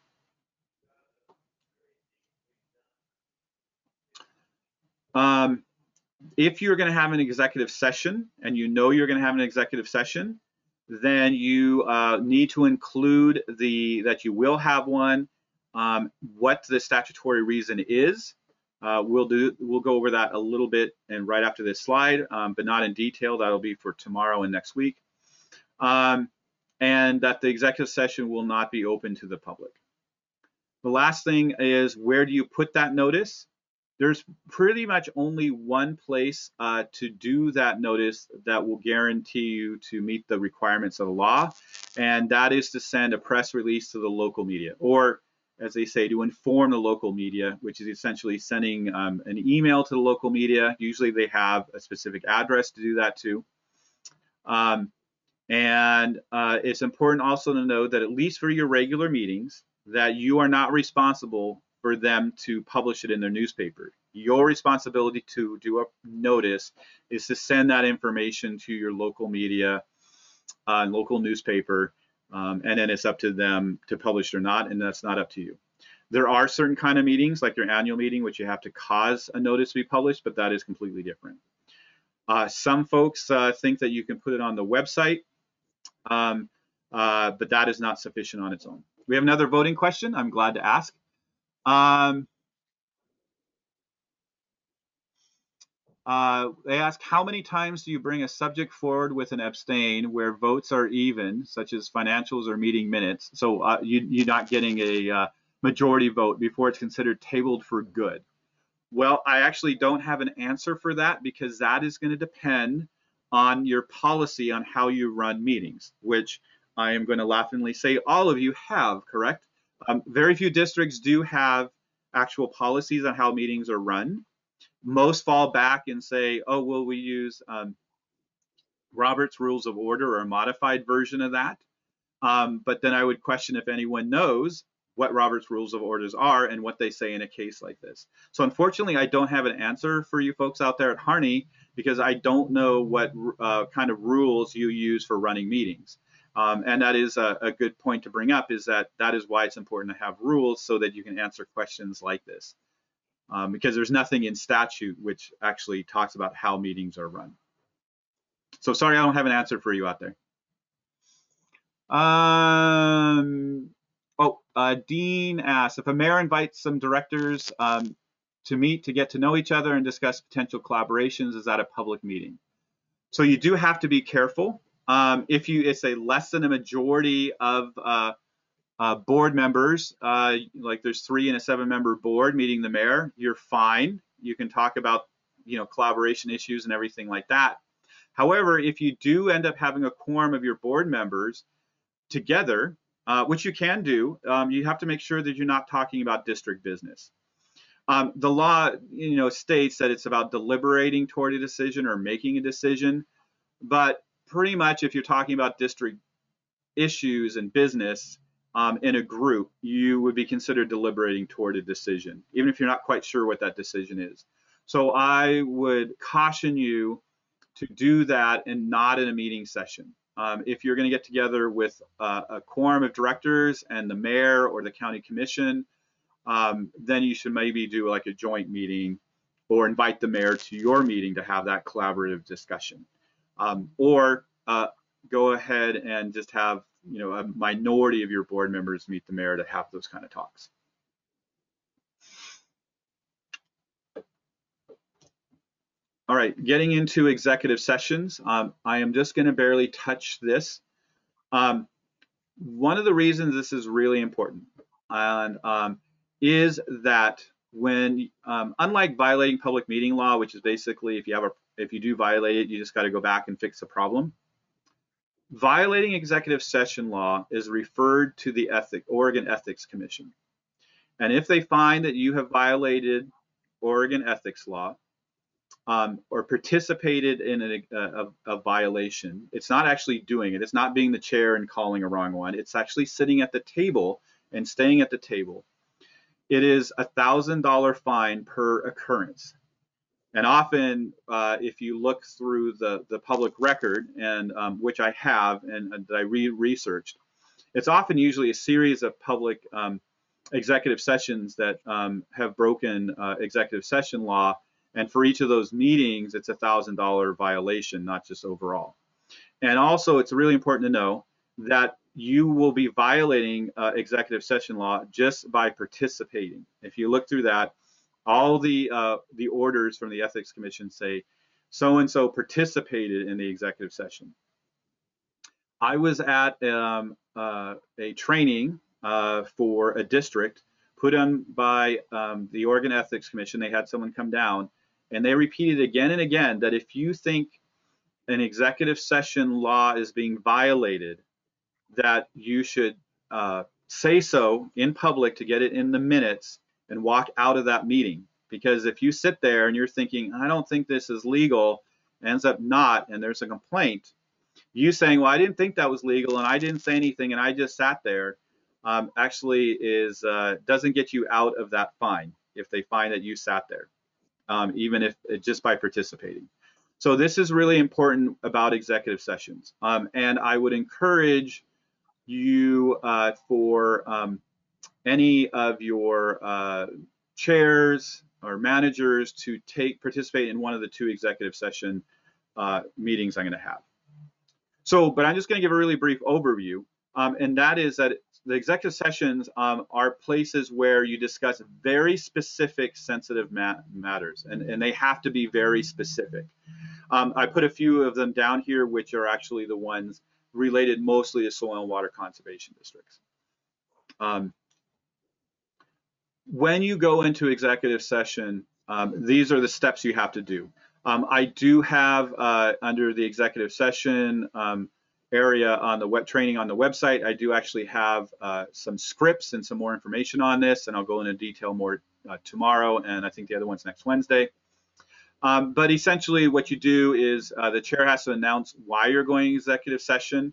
If you're going to have an executive session, and you know you're going to have an executive session, then you need to include that you will have one, what the statutory reason is. We'll go over that a little bit and right after this slide, but not in detail. That'll be for tomorrow and next week. And that the executive session will not be open to the public. The last thing is, where do you put that notice? There's pretty much only one place to do that notice that will guarantee you to meet the requirements of the law, and that is to send a press release to the local media, or as they say, to inform the local media, which is essentially sending an email to the local media. Usually they have a specific address to do that to. It's important also to know that at least for your regular meetings, that you are not responsible for them to publish it in their newspaper. Your responsibility to do a notice is to send that information to your local media, local newspaper, and then it's up to them to publish it or not, and that's not up to you. There are certain kind of meetings, like your annual meeting, which you have to cause a notice to be published, but that is completely different. Some folks think that you can put it on the website, but that is not sufficient on its own. We have another voting question I'm glad to ask. They ask, how many times do you bring a subject forward with an abstain where votes are even, such as financials or meeting minutes? So you're not getting a majority vote before it's considered tabled for good. Well, I actually don't have an answer for that, because that is going to depend on your policy on how you run meetings, which I am going to laughingly say all of you have, correct? Very few districts do have actual policies on how meetings are run. Most fall back and say, oh, well, we use Robert's Rules of Order or a modified version of that. But then I would question if anyone knows what Robert's Rules of Orders are and what they say in a case like this. So unfortunately, I don't have an answer for you folks out there at Harney, because I don't know what kind of rules you use for running meetings. And that is a good point to bring up, is that is why it's important to have rules, so that you can answer questions like this. Because there's nothing in statute which actually talks about how meetings are run. So sorry, I don't have an answer for you out there. Dean asks, if a mayor invites some directors to meet to get to know each other and discuss potential collaborations, is that a public meeting? So you do have to be careful. If it's a less than a majority of board members, like there's 3 in a 7-member board meeting the mayor, you're fine. You can talk about, collaboration issues and everything like that. However, if you do end up having a quorum of your board members together, which you can do, you have to make sure that you're not talking about district business. The law, states that it's about deliberating toward a decision or making a decision, but pretty much if you're talking about district issues and business in a group, you would be considered deliberating toward a decision, even if you're not quite sure what that decision is. So I would caution you to do that and not in a meeting session. If you're going to get together with a quorum of directors and the mayor or the county commission, then you should maybe do like a joint meeting, or invite the mayor to your meeting to have that collaborative discussion. Or go ahead and just have a minority of your board members meet the mayor to have those kind of talks. All right, getting into executive sessions, I am just going to barely touch this. One of the reasons this is really important is that when, unlike violating public meeting law, which is basically if you do violate it, you just got to go back and fix the problem. Violating executive session law is referred to the Oregon Ethics Commission. And if they find that you have violated Oregon ethics law, or participated in a violation, it's not actually doing it. It's not being the chair and calling a wrong one. It's actually sitting at the table and staying at the table. It is a $1,000 fine per occurrence. And often, if you look through the public record, and which I have and that I researched, it's often usually a series of public executive sessions that have broken executive session law. And for each of those meetings, it's a $1,000 violation, not just overall. And also, it's really important to know that you will be violating executive session law just by participating. If you look through that, all the orders from the Ethics Commission say so-and-so participated in the executive session. I was at a training for a district put on by the Oregon Ethics Commission. They had someone come down, and they repeated again and again that if you think an executive session law is being violated, that you should say so in public to get it in the minutes and walk out of that meeting. Because if you sit there and you're thinking, I don't think this is legal, ends up not, and there's a complaint, you saying, well, I didn't think that was legal and I didn't say anything and I just sat there, actually doesn't get you out of that fine if they find that you sat there, even if just by participating. So this is really important about executive sessions. And I would encourage you for any of your chairs or managers to participate in one of the 2 executive session meetings I'm going to have. So, but I'm just going to give a really brief overview, and that is that the executive sessions are places where you discuss very specific sensitive matters, and they have to be very specific. I put a few of them down here, which are actually the ones related mostly to soil and water conservation districts. When you go into executive session, these are the steps you have to do. I do have under the executive session area on the web training on the website, I do actually have some scripts and some more information on this, and I'll go into detail more tomorrow, and I think the other one's next Wednesday. But essentially what you do is the chair has to announce why you're going to executive session.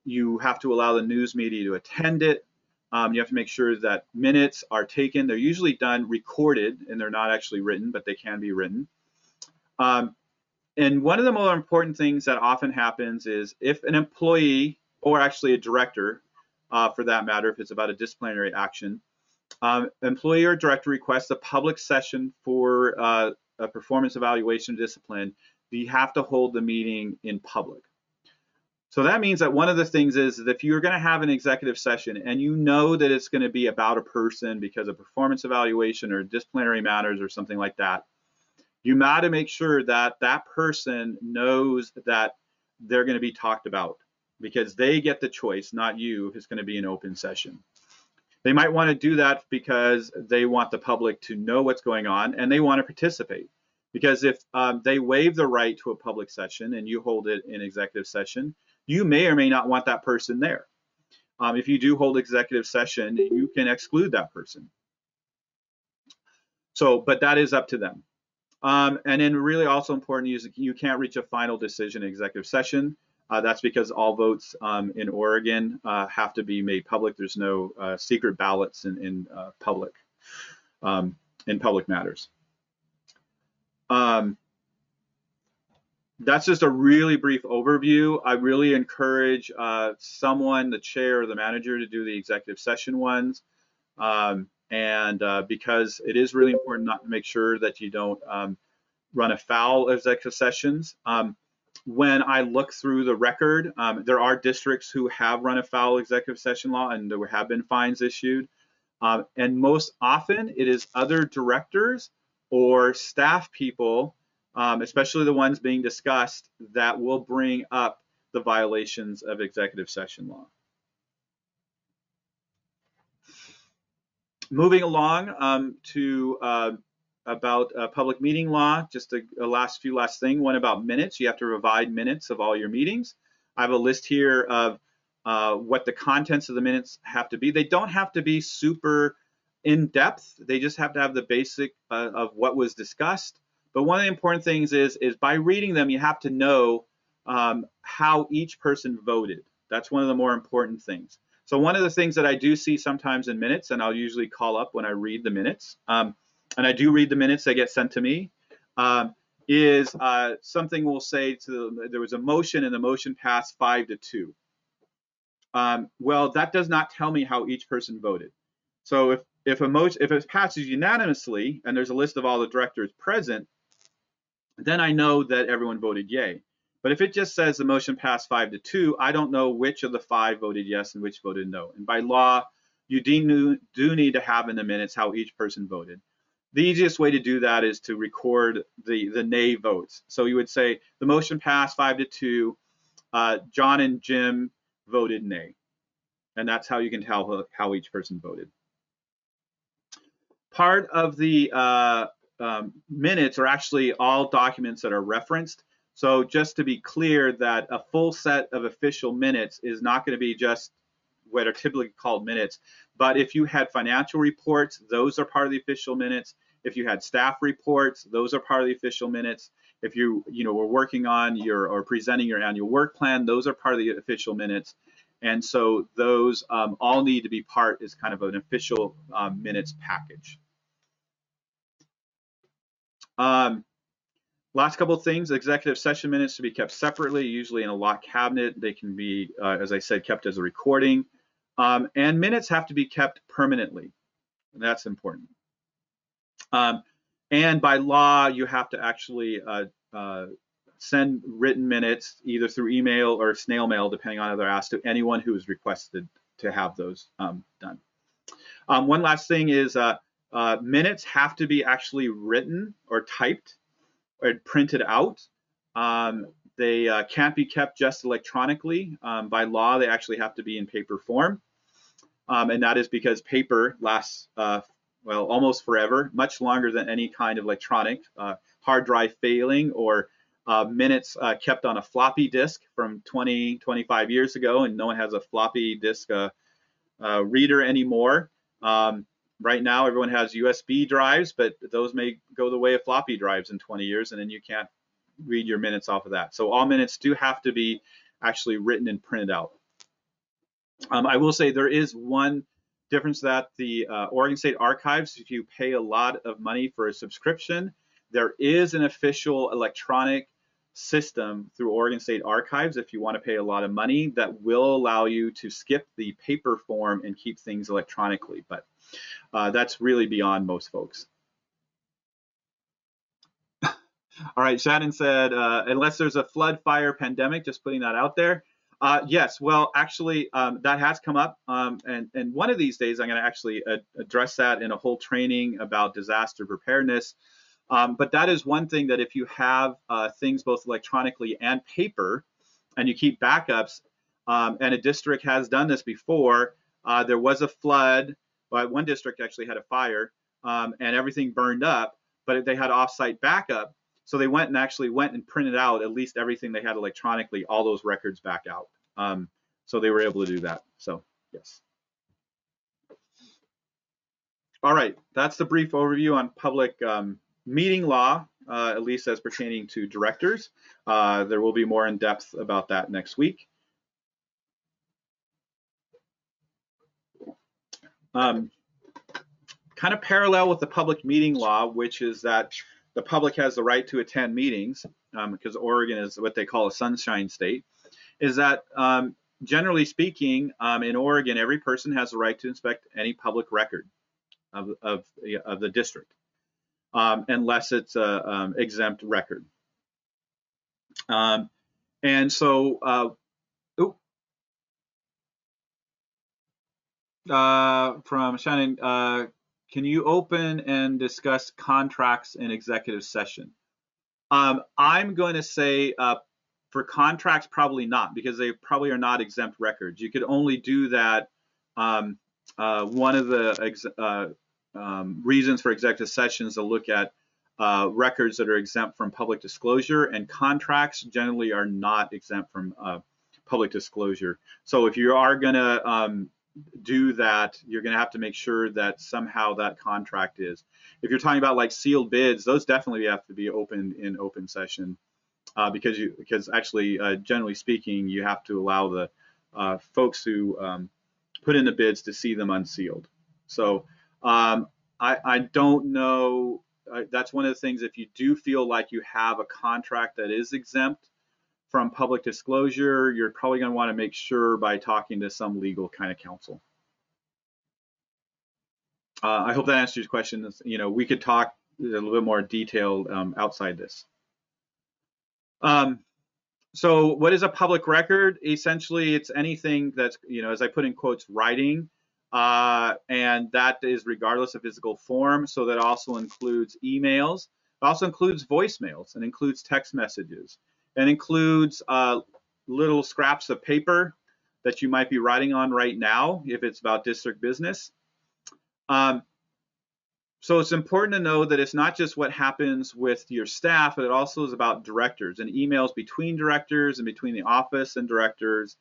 You have to allow the news media to attend it. You have to make sure that minutes are taken. They're usually done recorded, and they're not actually written, but they can be written. And one of the more important things that often happens is if an employee, or actually a director, for that matter, if it's about a disciplinary action, employee or director requests a public session for a performance evaluation discipline, you have to hold the meeting in public. So that means that one of the things is that if you're going to have an executive session and you know that it's going to be about a person because of performance evaluation or disciplinary matters or something like that, you got to make sure that that person knows that they're going to be talked about, because they get the choice, not you, if it's going to be an open session. They might want to do that because they want the public to know what's going on and they want to participate. Because if they waive the right to a public session and you hold it in executive session, you may or may not want that person there. If you do hold executive session, you can exclude that person. So, but that is up to them. And then really also important is you can't reach a final decision in executive session. That's because all votes in Oregon have to be made public. There's no secret ballots in public matters. That's just a really brief overview. I really encourage someone, the chair or the manager, to do the executive session ones. Because it is really important not to make sure that you don't run afoul of executive sessions. When I look through the record, there are districts who have run afoul of executive session law and there have been fines issued. And most often it is other directors or staff people, especially the ones being discussed, that will bring up the violations of executive session law. Moving along to about public meeting law, just a last thing. One about minutes. You have to provide minutes of all your meetings. I have a list here of what the contents of the minutes have to be. They don't have to be super in depth. They just have to have the basic of what was discussed. But one of the important things is by reading them, you have to know how each person voted. That's one of the more important things. So one of the things that I do see sometimes in minutes, and I'll usually call up when I read the minutes, and I do read the minutes that get sent to me, is something will say there was a motion and the motion passed 5-2. Well, that does not tell me how each person voted. So if it passes unanimously and there's a list of all the directors present, then I know that everyone voted yay. But if it just says the motion passed 5-2, I don't know which of the 5 voted yes and which voted no. And by law, you do need to have in the minutes how each person voted. The easiest way to do that is to record the nay votes. So you would say the motion passed 5-2. John and Jim voted nay, and that's how you can tell how each person voted. Part of the minutes are actually all documents that are referenced. So just to be clear that a full set of official minutes is not going to be just what are typically called minutes, but if you had financial reports, those are part of the official minutes. If you had staff reports, those are part of the official minutes. If you were working on or presenting your annual work plan, those are part of the official minutes. And so those all need to be part as kind of an official minutes package. Last couple of things, executive session minutes to be kept separately, usually in a locked cabinet. They can be, as I said, kept as a recording. And minutes have to be kept permanently. That's important. And by law, you have to actually send written minutes either through email or snail mail, depending on how they're asked, to anyone who is requested to have those done. One last thing is minutes have to be actually written or typed or printed out. They can't be kept just electronically. By law, they actually have to be in paper form. And that is because paper lasts, well, almost forever, much longer than any kind of electronic. Hard drive failing or minutes kept on a floppy disk from 20, 25 years ago, and no one has a floppy disk reader anymore. Right now, everyone has USB drives, but those may go the way of floppy drives in 20 years, and then you can't read your minutes off of that. So all minutes do have to be actually written and printed out. I will say there is one difference that the Oregon State Archives, if you pay a lot of money for a subscription, there is an official electronic system through Oregon State Archives, if you want to pay a lot of money, that will allow you to skip the paper form and keep things electronically. But that's really beyond most folks. All right, Shannon said, unless there's a flood, fire, pandemic, just putting that out there. Yes, well, actually, that has come up, and one of these days I'm going to actually address that in a whole training about disaster preparedness. But that is one thing that if you have things both electronically and paper, and you keep backups, and a district has done this before, there was a flood, but one district actually had a fire, and everything burned up, but they had offsite backup. So they went and printed out at least everything they had electronically, all those records back out. So they were able to do that. So yes. All right, that's the brief overview on public meeting law, at least as pertaining to directors. There will be more in depth about that next week. Kind of parallel with the public meeting law, which is that the public has the right to attend meetings, because Oregon is what they call a sunshine state, is that generally speaking, in Oregon, every person has the right to inspect any public record of the district, unless it's an exempt record. And so, from Shannon, can you open and discuss contracts in executive session? I'm going to say for contracts, probably not, because they probably are not exempt records. You could only do that. One of the reasons for executive sessions to look at records that are exempt from public disclosure, and contracts generally are not exempt from public disclosure. So if you are going to do that, you're going to have to make sure that somehow that contract is. If you're talking about like sealed bids, those definitely have to be opened in open session, because actually, generally speaking, you have to allow the folks who put in the bids to see them unsealed. So I don't know. That's one of the things. If you do feel like you have a contract that is exempt from public disclosure, you're probably going to want to make sure by talking to some legal kind of counsel. I hope that answers your question. You know, we could talk a little bit more detailed outside this. So what is a public record? Essentially, it's anything that's, you know, as I put in quotes, writing, and that is regardless of physical form. So that also includes emails, it also includes voicemails, and includes text messages, and includes little scraps of paper that you might be writing on right now if it's about district business. So it's important to know that it's not just what happens with your staff, but it also is about directors and emails between directors and between the office and directors.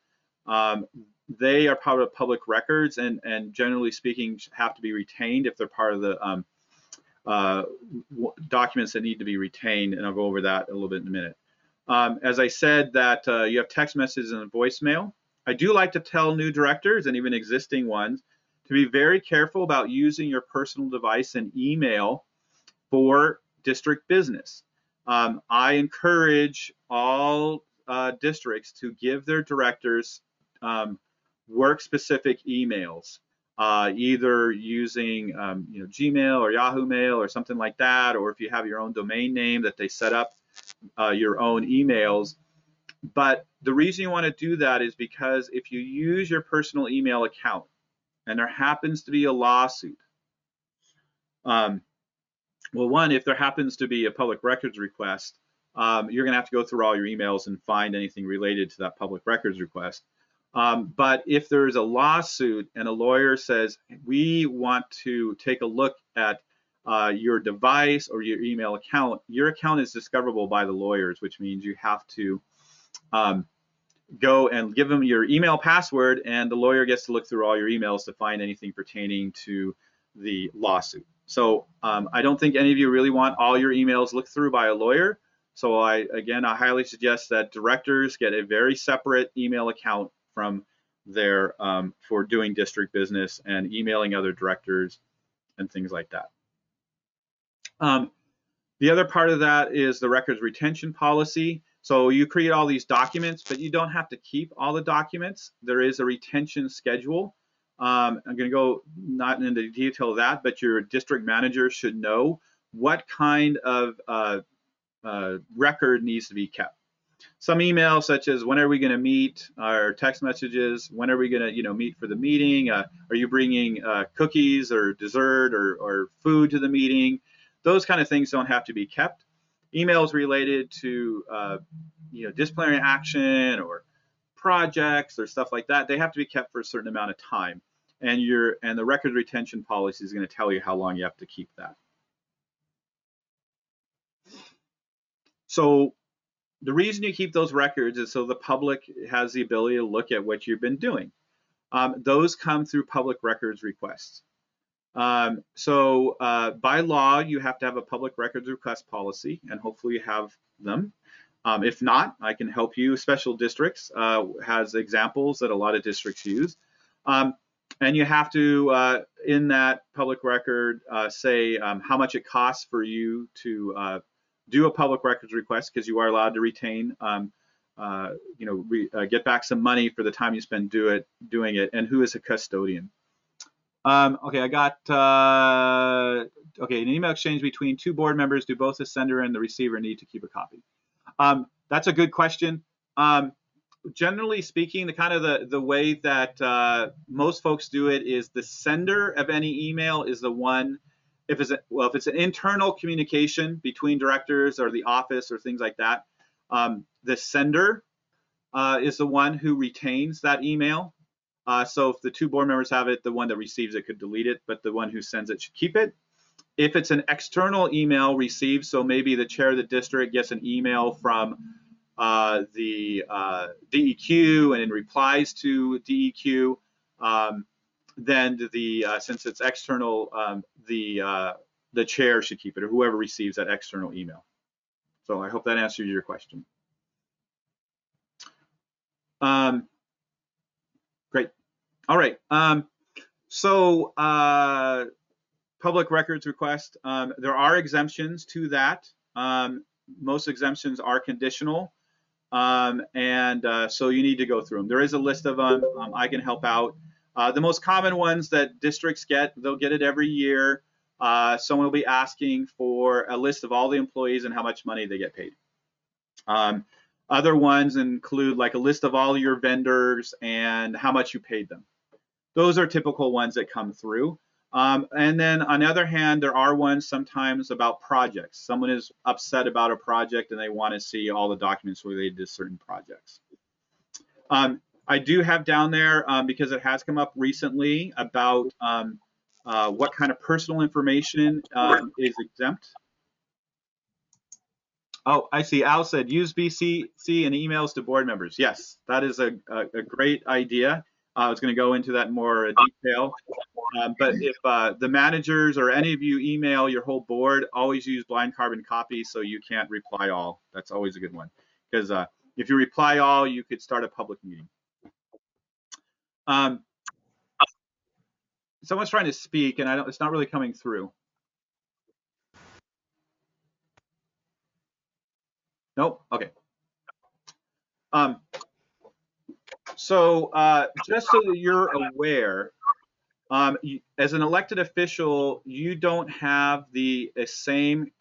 They are part of public records, and generally speaking have to be retained if they're part of the documents that need to be retained, and I'll go over that a little bit in a minute. As I said, that you have text messages and voicemail. I do like to tell new directors and even existing ones to be very careful about using your personal device and email for district business. I encourage all districts to give their directors work-specific emails, either using you know, Gmail or Yahoo Mail or something like that, or if you have your own domain name that they set up your own emails. But the reason you want to do that is because if you use your personal email account and there happens to be a lawsuit, well, one, if there happens to be a public records request, you're going to have to go through all your emails and find anything related to that public records request. But if there's a lawsuit and a lawyer says, we want to take a look at your device or your email account, your account is discoverable by the lawyers, which means you have to go and give them your email password, and the lawyer gets to look through all your emails to find anything pertaining to the lawsuit. So I don't think any of you really want all your emails looked through by a lawyer. So I highly suggest that directors get a very separate email account from their for doing district business and emailing other directors and things like that. The other part of that is the records retention policy. So you create all these documents, but you don't have to keep all the documents. There is a retention schedule. I'm going to go not into detail of that, but your district manager should know what kind of record needs to be kept. Some emails such as when are we going to meet, or text messages, when are we going to meet for the meeting, are you bringing cookies or dessert or food to the meeting? Those kind of things don't have to be kept. Emails related to disciplinary action or projects or stuff like that, they have to be kept for a certain amount of time. And the record retention policy is going to tell you how long you have to keep that. So the reason you keep those records is so the public has the ability to look at what you've been doing. Those come through public records requests. So by law, you have to have a public records request policy, and hopefully you have them. If not, I can help you. Special districts has examples that a lot of districts use. And you have to, in that public record, say how much it costs for you to do a public records request, because you are allowed to retain, get back some money for the time you spend doing it, and who is a custodian. Okay, I got, okay, an email exchange between two board members. Do both the sender and the receiver need to keep a copy? That's a good question. Generally speaking, the way that most folks do it is the sender of any email is the one, if it's an internal communication between directors or the office or things like that, the sender is the one who retains that email. So if the two board members have it, the one that receives it could delete it, but the one who sends it should keep it. If it's an external email received, so maybe the chair of the district gets an email from the DEQ and in replies to DEQ, then since it's external, the chair should keep it, or whoever receives that external email. So I hope that answers your question. Great. All right. So public records request, there are exemptions to that. Most exemptions are conditional, and so you need to go through them. There is a list of them. I can help out. The most common ones that districts get, they'll get it every year. Someone will be asking for a list of all the employees and how much money they get paid. Other ones include like a list of all your vendors and how much you paid them. Those are typical ones that come through. And then on the other hand, there are ones sometimes about projects. Someone is upset about a project and they want to see all the documents related to certain projects. I do have down there, because it has come up recently, about what kind of personal information is exempt. Oh, I see. Al said use BCC and emails to board members. Yes, that is a great idea. I was going to go into that in more detail. But if the managers or any of you email your whole board, always use blind carbon copy so you can't reply all. That's always a good one. Because if you reply all, you could start a public meeting. Someone's trying to speak and it's not really coming through. Nope. Okay. So just so that you're aware, as an elected official, you don't have the same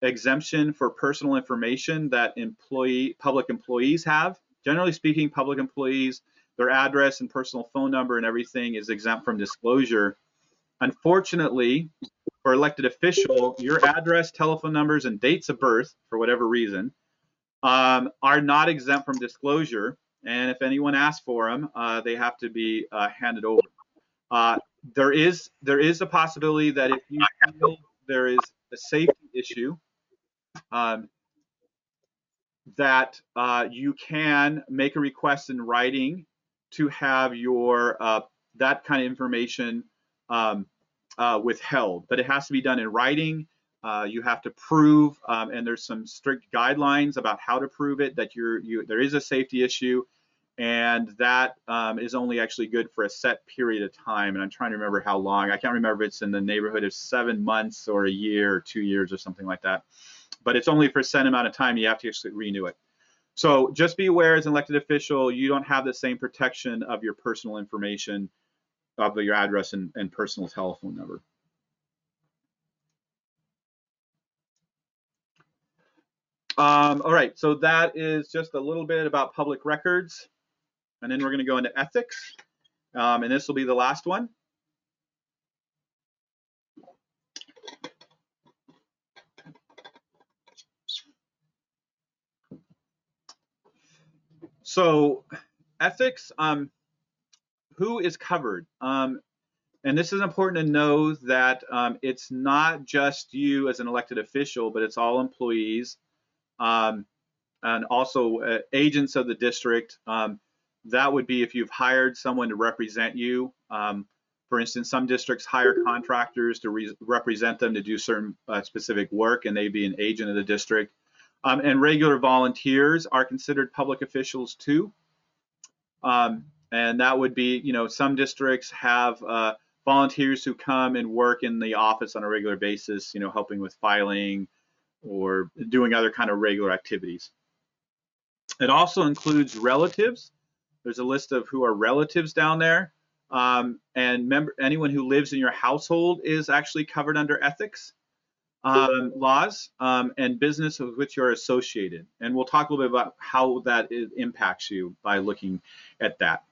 exemption for personal information that public employees have. Generally speaking, public employees, their address and personal phone number and everything is exempt from disclosure. Unfortunately, for elected official, your address, telephone numbers, and dates of birth, for whatever reason, are not exempt from disclosure. And if anyone asks for them, they have to be handed over. There is a possibility that if you feel there is a safety issue, that you can make a request in writing to have your that kind of information withheld. But it has to be done in writing. You have to prove, and there's some strict guidelines about how to prove it, that there is a safety issue, and that is only actually good for a set period of time. And I'm trying to remember how long. I can't remember if it's in the neighborhood of 7 months or a year or 2 years or something like that. But it's only for a set amount of time. You have to actually renew it. So just be aware, as an elected official, you don't have the same protection of your personal information, of your address and personal telephone number. All right, so that is just a little bit about public records. And then we're going to go into ethics. And this will be the last one. So ethics, who is covered? And this is important to know that it's not just you as an elected official, but it's all employees and also agents of the district. That would be if you've hired someone to represent you. For instance, some districts hire contractors to represent them to do certain specific work, and they'd be an agent of the district. And regular volunteers are considered public officials too. And that would be, some districts have volunteers who come and work in the office on a regular basis, helping with filing or doing other kind of regular activities. It also includes relatives. There's a list of who are relatives down there. And anyone who lives in your household is actually covered under ethics laws, and business with which you're associated. And we'll talk a little bit about how that impacts you by looking at that.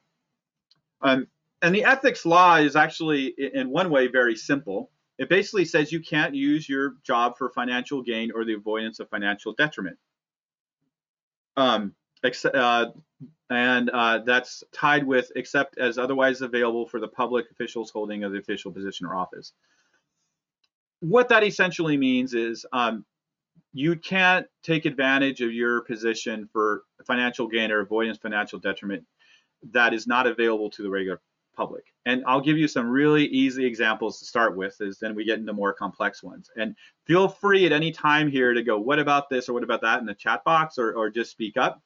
And the ethics law is actually, in one way, very simple. It basically says you can't use your job for financial gain or the avoidance of financial detriment. That's tied with except as otherwise available for the public officials holding of the official position or office. What that essentially means is you can't take advantage of your position for financial gain or avoidance financial detriment that is not available to the regular public. And I'll give you some really easy examples to start with, as then we get into more complex ones. And feel free at any time here to go, what about this or what about that in the chat box, or just speak up.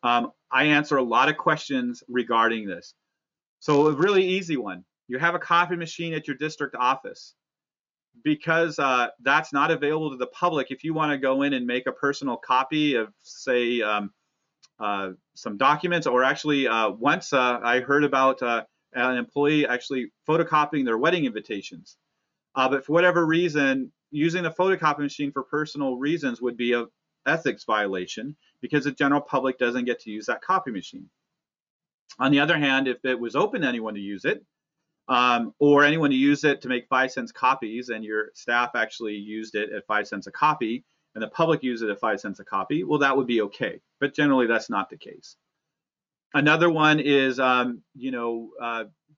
I answer a lot of questions regarding this. So a really easy one, you have a copy machine at your district office. Because that's not available to the public, if you want to go in and make a personal copy of, say, some documents, or actually once I heard about an employee actually photocopying their wedding invitations. But for whatever reason, using the photocopy machine for personal reasons would be an ethics violation because the general public doesn't get to use that copy machine. On the other hand, if it was open to anyone to use it, or anyone to use it to make 5-cent copies, and your staff actually used it at 5 cents a copy, and the public used it at 5 cents a copy, well, that would be okay. But generally, that's not the case. Another one is,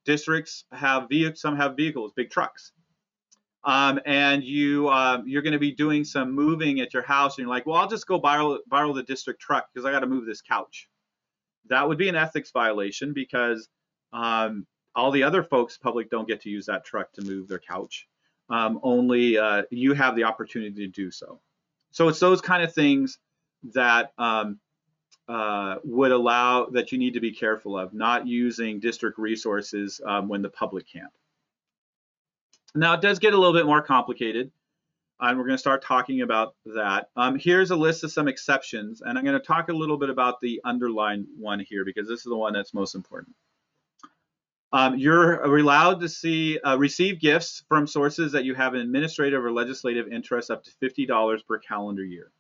districts have some have vehicles, big trucks, and you're going to be doing some moving at your house, and you're like, well, I'll just go borrow the district truck because I got to move this couch. That would be an ethics violation because all the other folks, public, don't get to use that truck to move their couch. Only you have the opportunity to do so. So it's those kind of things that would allow, that you need to be careful of, not using district resources when the public can't. Now, it does get a little bit more complicated, and we're going to start talking about that. Here's a list of some exceptions, and I'm going to talk a little bit about the underlined one here because this is the one that's most important. You're allowed to receive gifts from sources that you have an administrative or legislative interest up to $50 per calendar year.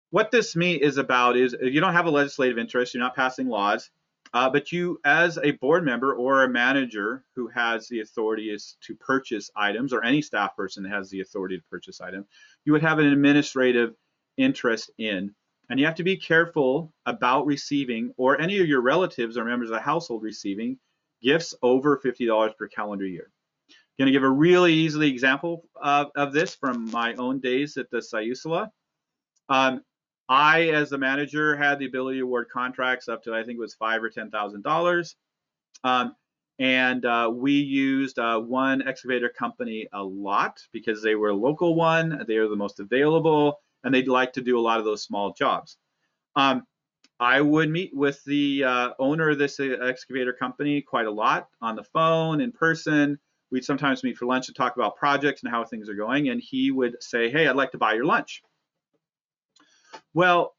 What this is about is you don't have a legislative interest, you're not passing laws, but you, as a board member or a manager who has the authority to purchase items, or any staff person that has the authority to purchase items, you would have an administrative interest in. And you have to be careful about receiving, or any of your relatives or members of the household receiving, gifts over $50 per calendar year. I'm going to give a really easy example of this from my own days at the SWCD. I, as a manager, had the ability to award contracts up to, I think it was $5,000 or $10,000. And we used one excavator company a lot because they were a local one, they were the most available, and they'd like to do a lot of those small jobs. I would meet with the owner of this excavator company quite a lot on the phone, in person. We'd sometimes meet for lunch to talk about projects and how things are going, and he would say, hey, I'd like to buy your lunch. Well,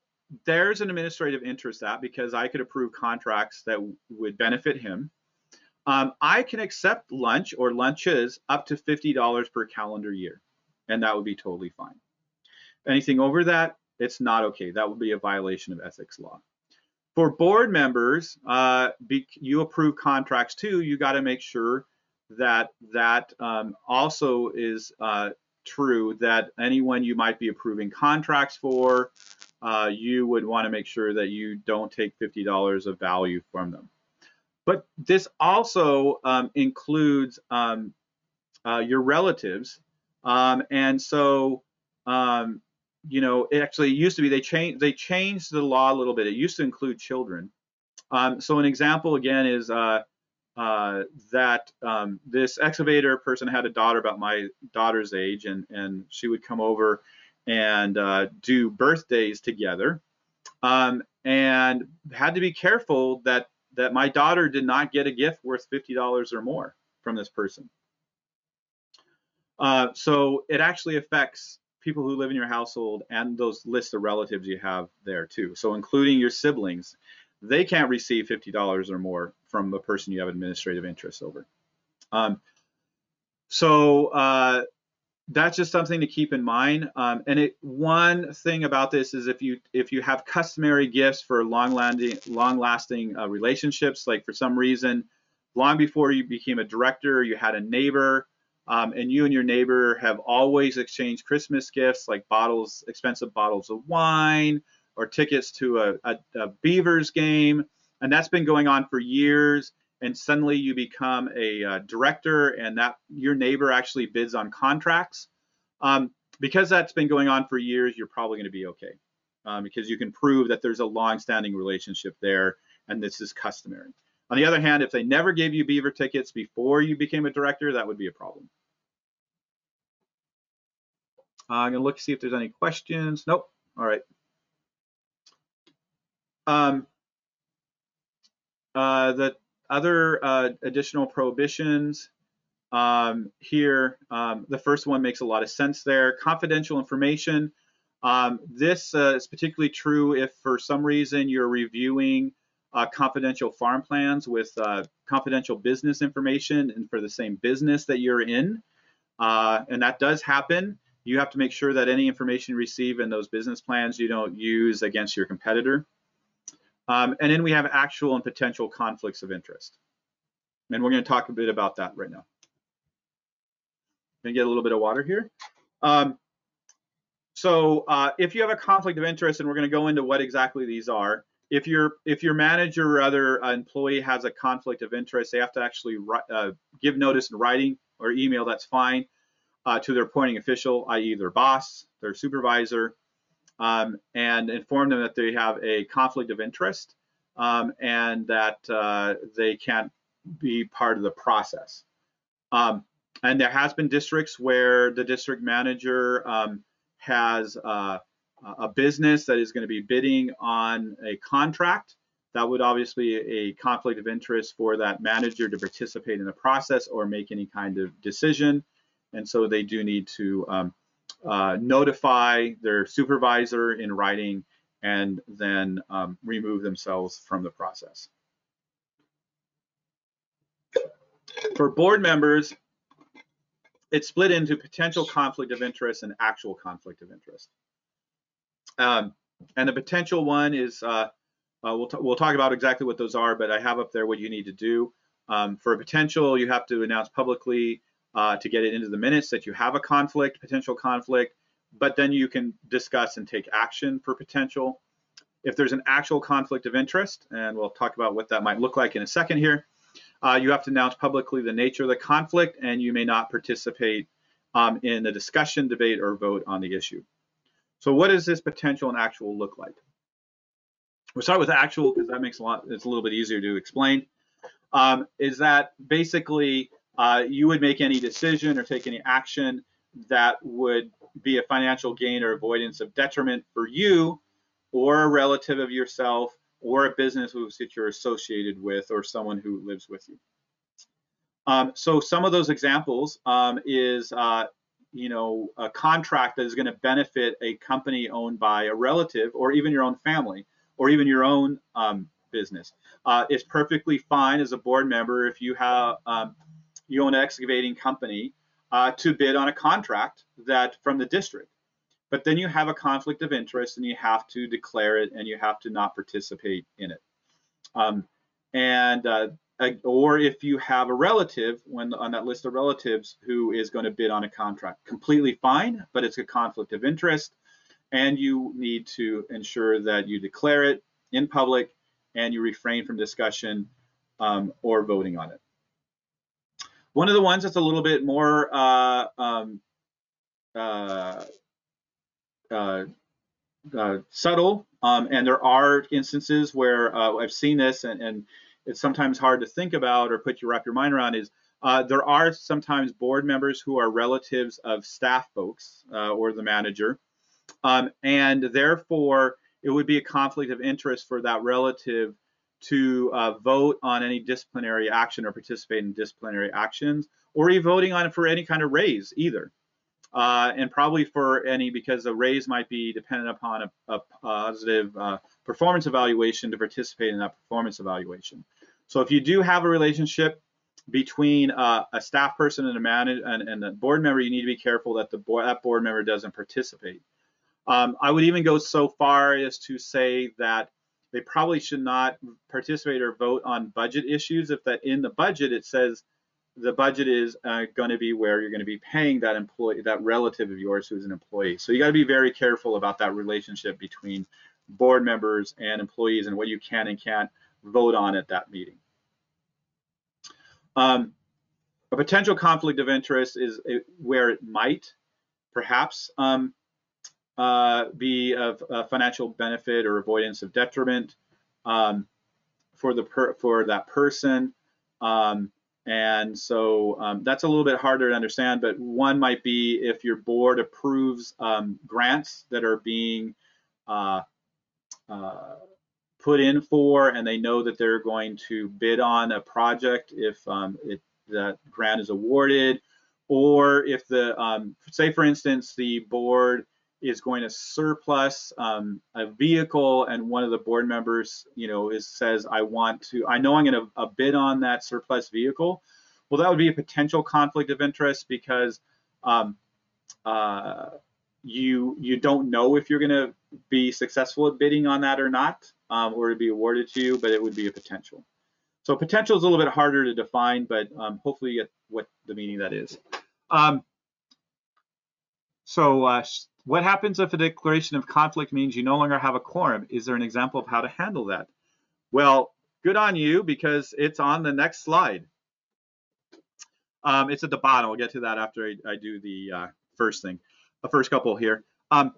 there's an administrative interest that, because I could approve contracts that would benefit him. I can accept lunch or lunches up to $50 per calendar year, and that would be totally fine. Anything over that, it's not okay. That would be a violation of ethics law. For board members, you approve contracts too. You got to make sure that that also is true, that anyone you might be approving contracts for, you would want to make sure that you don't take $50 of value from them. But this also includes your relatives, and so you know, it actually used to be they changed the law a little bit. It used to include children. So an example again is that this excavator person had a daughter about my daughter's age, and she would come over and do birthdays together, and had to be careful that my daughter did not get a gift worth $50 or more from this person. So it actually affects people who live in your household and those lists of relatives you have there too. So including your siblings, they can't receive $50 or more from the person you have administrative interest over. That's just something to keep in mind. And one thing about this is if you have customary gifts for long-lasting relationships, like for some reason, long before you became a director, you had a neighbor, and you and your neighbor have always exchanged Christmas gifts, like expensive bottles of wine, or tickets to a Beavers game, and that's been going on for years. And suddenly you become a director, and that your neighbor actually bids on contracts. Because that's been going on for years, you're probably going to be okay, because you can prove that there's a long-standing relationship there, and this is customary. On the other hand, if they never gave you Beaver tickets before you became a director, that would be a problem. I'm going to look to see if there's any questions. Nope. All right. The other additional prohibitions here, the first one makes a lot of sense there. Confidential information. This is particularly true if for some reason you're reviewing confidential farm plans with confidential business information and for the same business that you're in. And that does happen. You have to make sure that any information you receive in those business plans you don't use against your competitor. And then we have actual and potential conflicts of interest. And we're going to talk a bit about that right now. Going to get a little bit of water here. So if you have a conflict of interest, and we're going to go into what exactly these are, if your manager or other employee has a conflict of interest, they have to actually give notice in writing or email. That's fine, to their appointing official, i.e. their boss, their supervisor, and inform them that they have a conflict of interest, and that they can't be part of the process. And there has been districts where the district manager has a business that is going to be bidding on a contract. That would obviously be a conflict of interest for that manager to participate in the process or make any kind of decision. And so they do need to notify their supervisor in writing and then remove themselves from the process. For board members, it's split into potential conflict of interest and actual conflict of interest. And the potential one is, we'll talk about exactly what those are, but I have up there what you need to do. For a potential, you have to announce publicly to get it into the minutes that you have a conflict, potential conflict, but then you can discuss and take action for potential. If there's an actual conflict of interest, and we'll talk about what that might look like in a second here, you have to announce publicly the nature of the conflict, and you may not participate in a discussion, debate, or vote on the issue. So what does this potential and actual look like? We'll start with actual because that makes it's a little bit easier to explain. Is that basically you would make any decision or take any action that would be a financial gain or avoidance of detriment for you or a relative of yourself or a business that you're associated with or someone who lives with you. So some of those examples is a contract that is going to benefit a company owned by a relative or even your own family or even your own business. It's perfectly fine as a board member if you have you own an excavating company to bid on a contract that from the district. But then you have a conflict of interest and you have to declare it and you have to not participate in it. Or if you have a relative on that list of relatives who is going to bid on a contract, completely fine, but it's a conflict of interest and you need to ensure that you declare it in public and you refrain from discussion or voting on it. One of the ones that's a little bit more subtle, and there are instances where I've seen this, and it's sometimes hard to think about or wrap your mind around, is there are sometimes board members who are relatives of staff folks or the manager, and therefore it would be a conflict of interest for that relative to vote on any disciplinary action or participate in disciplinary actions, or even voting on it for any kind of raise either. And probably for any, because a raise might be dependent upon a positive performance evaluation to participate in that performance evaluation. So if you do have a relationship between a staff person and a manager and a board member, you need to be careful that that board member doesn't participate. I would even go so far as to say that they probably should not participate or vote on budget issues if that in the budget it says the budget is going to be where you're going to be paying that employee, that relative of yours who's an employee. So you got to be very careful about that relationship between board members and employees and what you can and can't vote on at that meeting. A potential conflict of interest is where it might perhaps be of financial benefit or avoidance of detriment for that person. And so that's a little bit harder to understand, but one might be if your board approves grants that are being put in for, and they know that they're going to bid on a project if that grant is awarded, or if the, say for instance, the board is going to surplus a vehicle and one of the board members, says, I know I'm going to bid on that surplus vehicle. Well, that would be a potential conflict of interest because you don't know if you're going to be successful at bidding on that or not, or to be awarded to you, but it would be a potential. So potential is a little bit harder to define, but hopefully you get what the meaning that is. What happens if a declaration of conflict means you no longer have a quorum? Is there an example of how to handle that? Well, good on you, because it's on the next slide. It's at the bottom. We'll get to that after I do the first couple here. There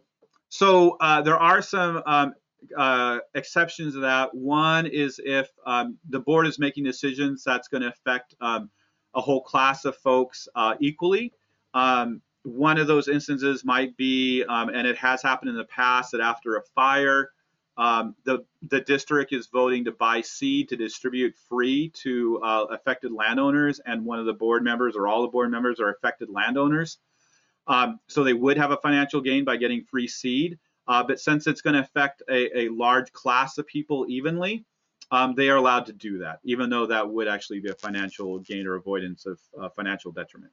are some exceptions to that. One is if the board is making decisions that's going to affect a whole class of folks equally. One of those instances might be, and it has happened in the past, that after a fire, the district is voting to buy seed to distribute free to affected landowners, and one of the board members or all the board members are affected landowners. So they would have a financial gain by getting free seed, but since it's going to affect a large class of people evenly, they are allowed to do that, even though that would actually be a financial gain or avoidance of financial detriment.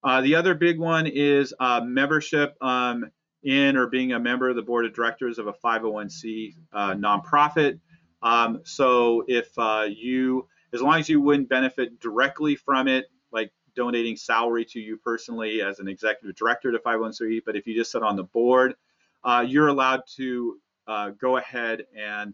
The other big one is membership in or being a member of the board of directors of a 501c nonprofit. So if as long as you wouldn't benefit directly from it, like donating salary to you personally as an executive director to 501c, but if you just sit on the board, you're allowed to go ahead and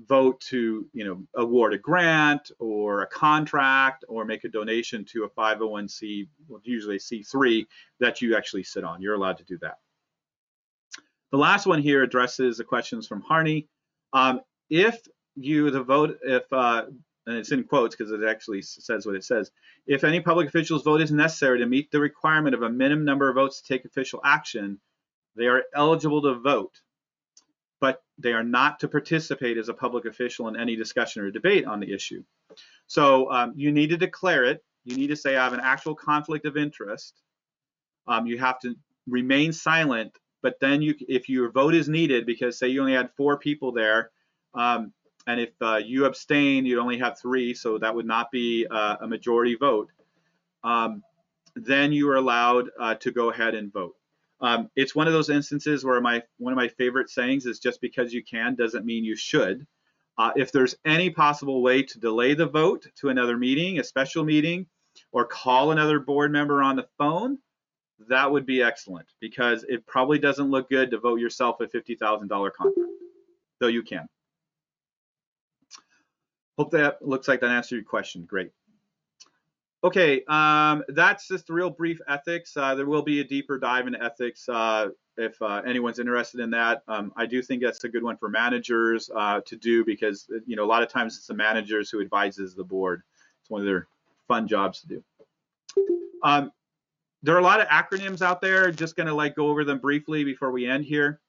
vote to, award a grant or a contract or make a donation to a 501c, well, usually C3 that you actually sit on. You're allowed to do that. The last one here addresses the questions from Harney. If and it's in quotes because it actually says what it says, if any public official's vote is necessary to meet the requirement of a minimum number of votes to take official action, they are eligible to vote, but they are not to participate as a public official in any discussion or debate on the issue. So you need to declare it. You need to say, I have an actual conflict of interest. You have to remain silent, but then if your vote is needed, because say you only had 4 people there, and if you abstain, you'd only have 3, so that would not be a majority vote, then you are allowed to go ahead and vote. It's one of those instances where one of my favorite sayings is, just because you can doesn't mean you should. If there's any possible way to delay the vote to another meeting, a special meeting, or call another board member on the phone, that would be excellent, because it probably doesn't look good to vote yourself a $50,000 contract, though you can. Hope that looks like that answered your question. Great. Okay, that's just real brief ethics. There will be a deeper dive into ethics if anyone's interested in that. I do think that's a good one for managers to do, because a lot of times it's the managers who advises the board. It's one of their fun jobs to do. There are a lot of acronyms out there. Just going to go over them briefly before we end here.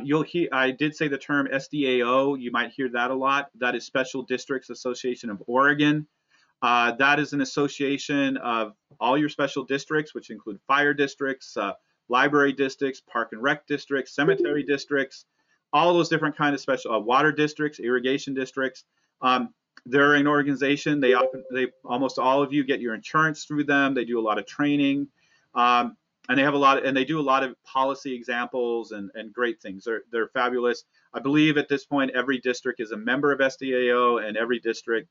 You'll hear, I did say the term SDAO. You might hear that a lot. That is Special Districts Association of Oregon. That is an association of all your special districts, which include fire districts, library districts, park and rec districts, cemetery districts, all those different kinds of special water districts, irrigation districts. They're an organization. They almost all of you get your insurance through them. They do a lot of training, and they do a lot of policy examples and great things. They're fabulous. I believe at this point every district is a member of SDAO, and every district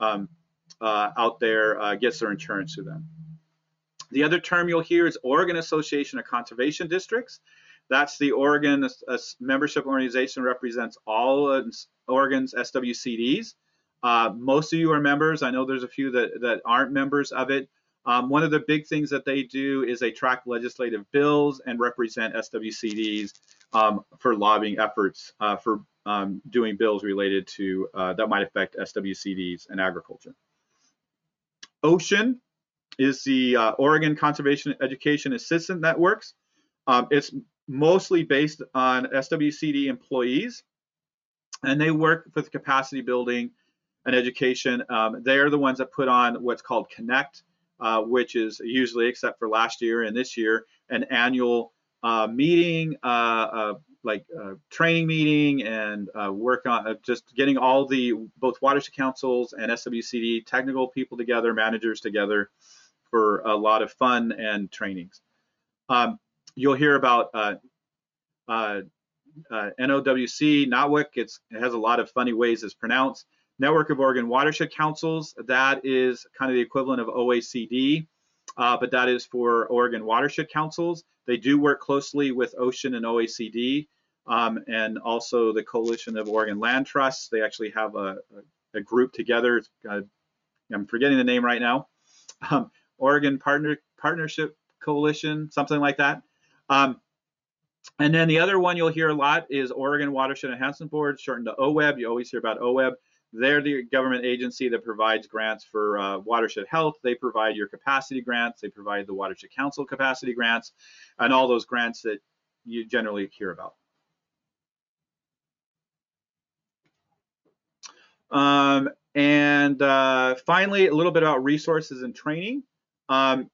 out there gets their insurance through them. The other term you'll hear is Oregon Association of Conservation Districts. That's the Oregon membership organization, represents all Oregon's SWCDs. Most of you are members. I know there's a few that aren't members of it. One of the big things that they do is they track legislative bills and represent SWCDs for lobbying efforts for doing bills related to that might affect SWCDs and agriculture. OCEAN is the Oregon Conservation Education Assistant Networks. It's mostly based on SWCD employees, and they work with capacity building and education. They are the ones that put on what's called Connect, which is usually, except for last year and this year, an annual meeting, training meeting, and work on just getting all the both watershed councils and SWCD technical people together, managers together, for a lot of fun and trainings. You'll hear about NOWC, NOWC. It has a lot of funny ways it's pronounced. Network of Oregon Watershed Councils. That is kind of the equivalent of OACD, but that is for Oregon Watershed Councils. They do work closely with OCEAN and OECD, and also the Coalition of Oregon Land Trusts. They actually have a group together. I'm forgetting the name right now. Oregon Partnership Coalition, something like that. And then the other one you'll hear a lot is Oregon Watershed Enhancement Board, shortened to OWEB. You always hear about OWEB. They're the government agency that provides grants for watershed health. They provide your capacity grants. They provide the Watershed Council capacity grants, and all those grants that you generally hear about. Finally, a little bit about resources and training.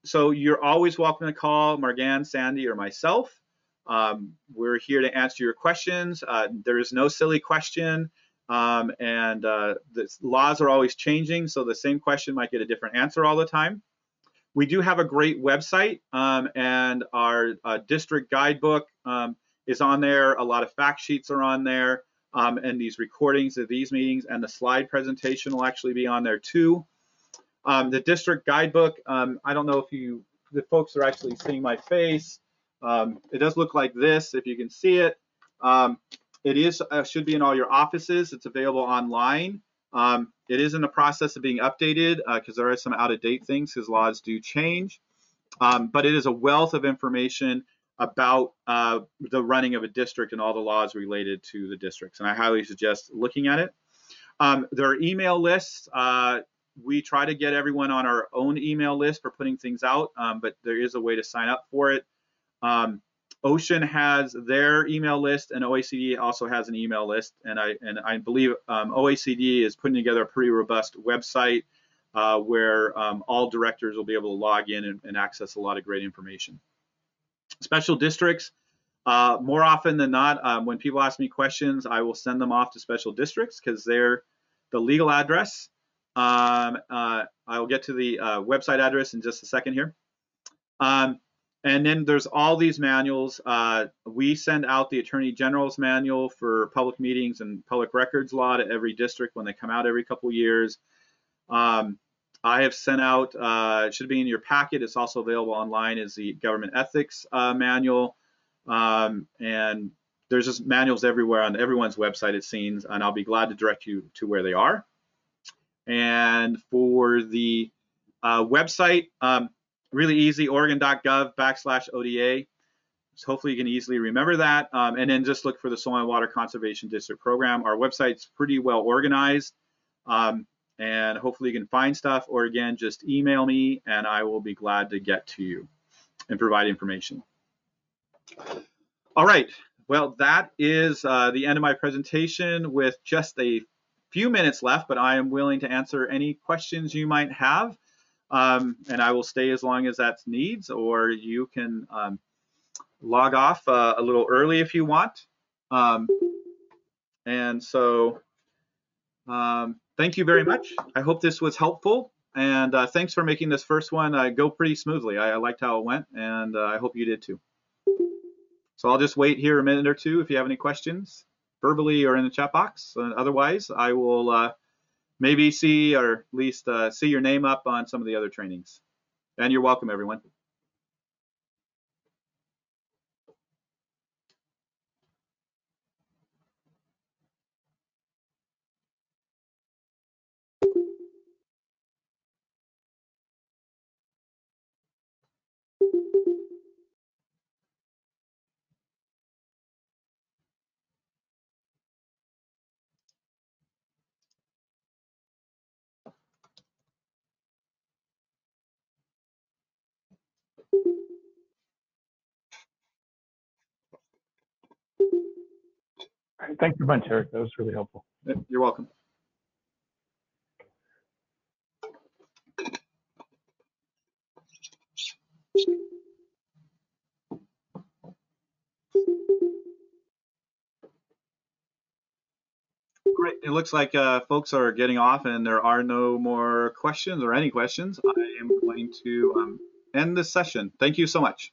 So you're always welcome to call Margan, Sandy, or myself. We're here to answer your questions. There is no silly question, and the laws are always changing, so the same question might get a different answer all the time. We do have a great website, and our district guidebook is on there. A lot of fact sheets are on there, and these recordings of these meetings and the slide presentation will actually be on there too. The district guidebook, I don't know if the folks are actually seeing my face. It does look like this, if you can see it. It should be in all your offices. It's available online. It is in the process of being updated because there are some out-of-date things because laws do change. But it is a wealth of information about the running of a district and all the laws related to the districts. And I highly suggest looking at it. There are email lists. We try to get everyone on our own email list for putting things out, but there is a way to sign up for it. Ocean has their email list, and OECD also has an email list. And I believe OECD is putting together a pretty robust website where all directors will be able to log in and access a lot of great information. Special districts, more often than not, when people ask me questions, I will send them off to special districts because they're the legal address. I will get to the website address in just a second here. And then there's all these manuals. We send out the Attorney General's manual for public meetings and public records law to every district when they come out every couple years. I have sent out, it should be in your packet, it's also available online, is the government ethics manual. And there's just manuals everywhere on everyone's website, it seems, and I'll be glad to direct you to where they are. And for the website, really easy, oregon.gov/ODA. So hopefully you can easily remember that. And then just look for the Soil and Water Conservation District Program. Our website's pretty well organized. And hopefully you can find stuff, or again, just email me and I will be glad to get to you and provide information. All right, well, that is the end of my presentation with just a few minutes left, but I am willing to answer any questions you might have. And I will stay as long as that needs, or you can log off a little early if you want. And so thank you very much. I hope this was helpful, and thanks for making this first one go pretty smoothly. I liked how it went, and I hope you did too. So I'll just wait here a minute or two if you have any questions, verbally or in the chat box. Otherwise, I will maybe see, or at least see your name up on some of the other trainings. And you're welcome, everyone. All right, thank you a bunch, Eric. That was really helpful. You're welcome. Great. It looks like folks are getting off and there are no more questions or any questions. I am going to end this session. Thank you so much.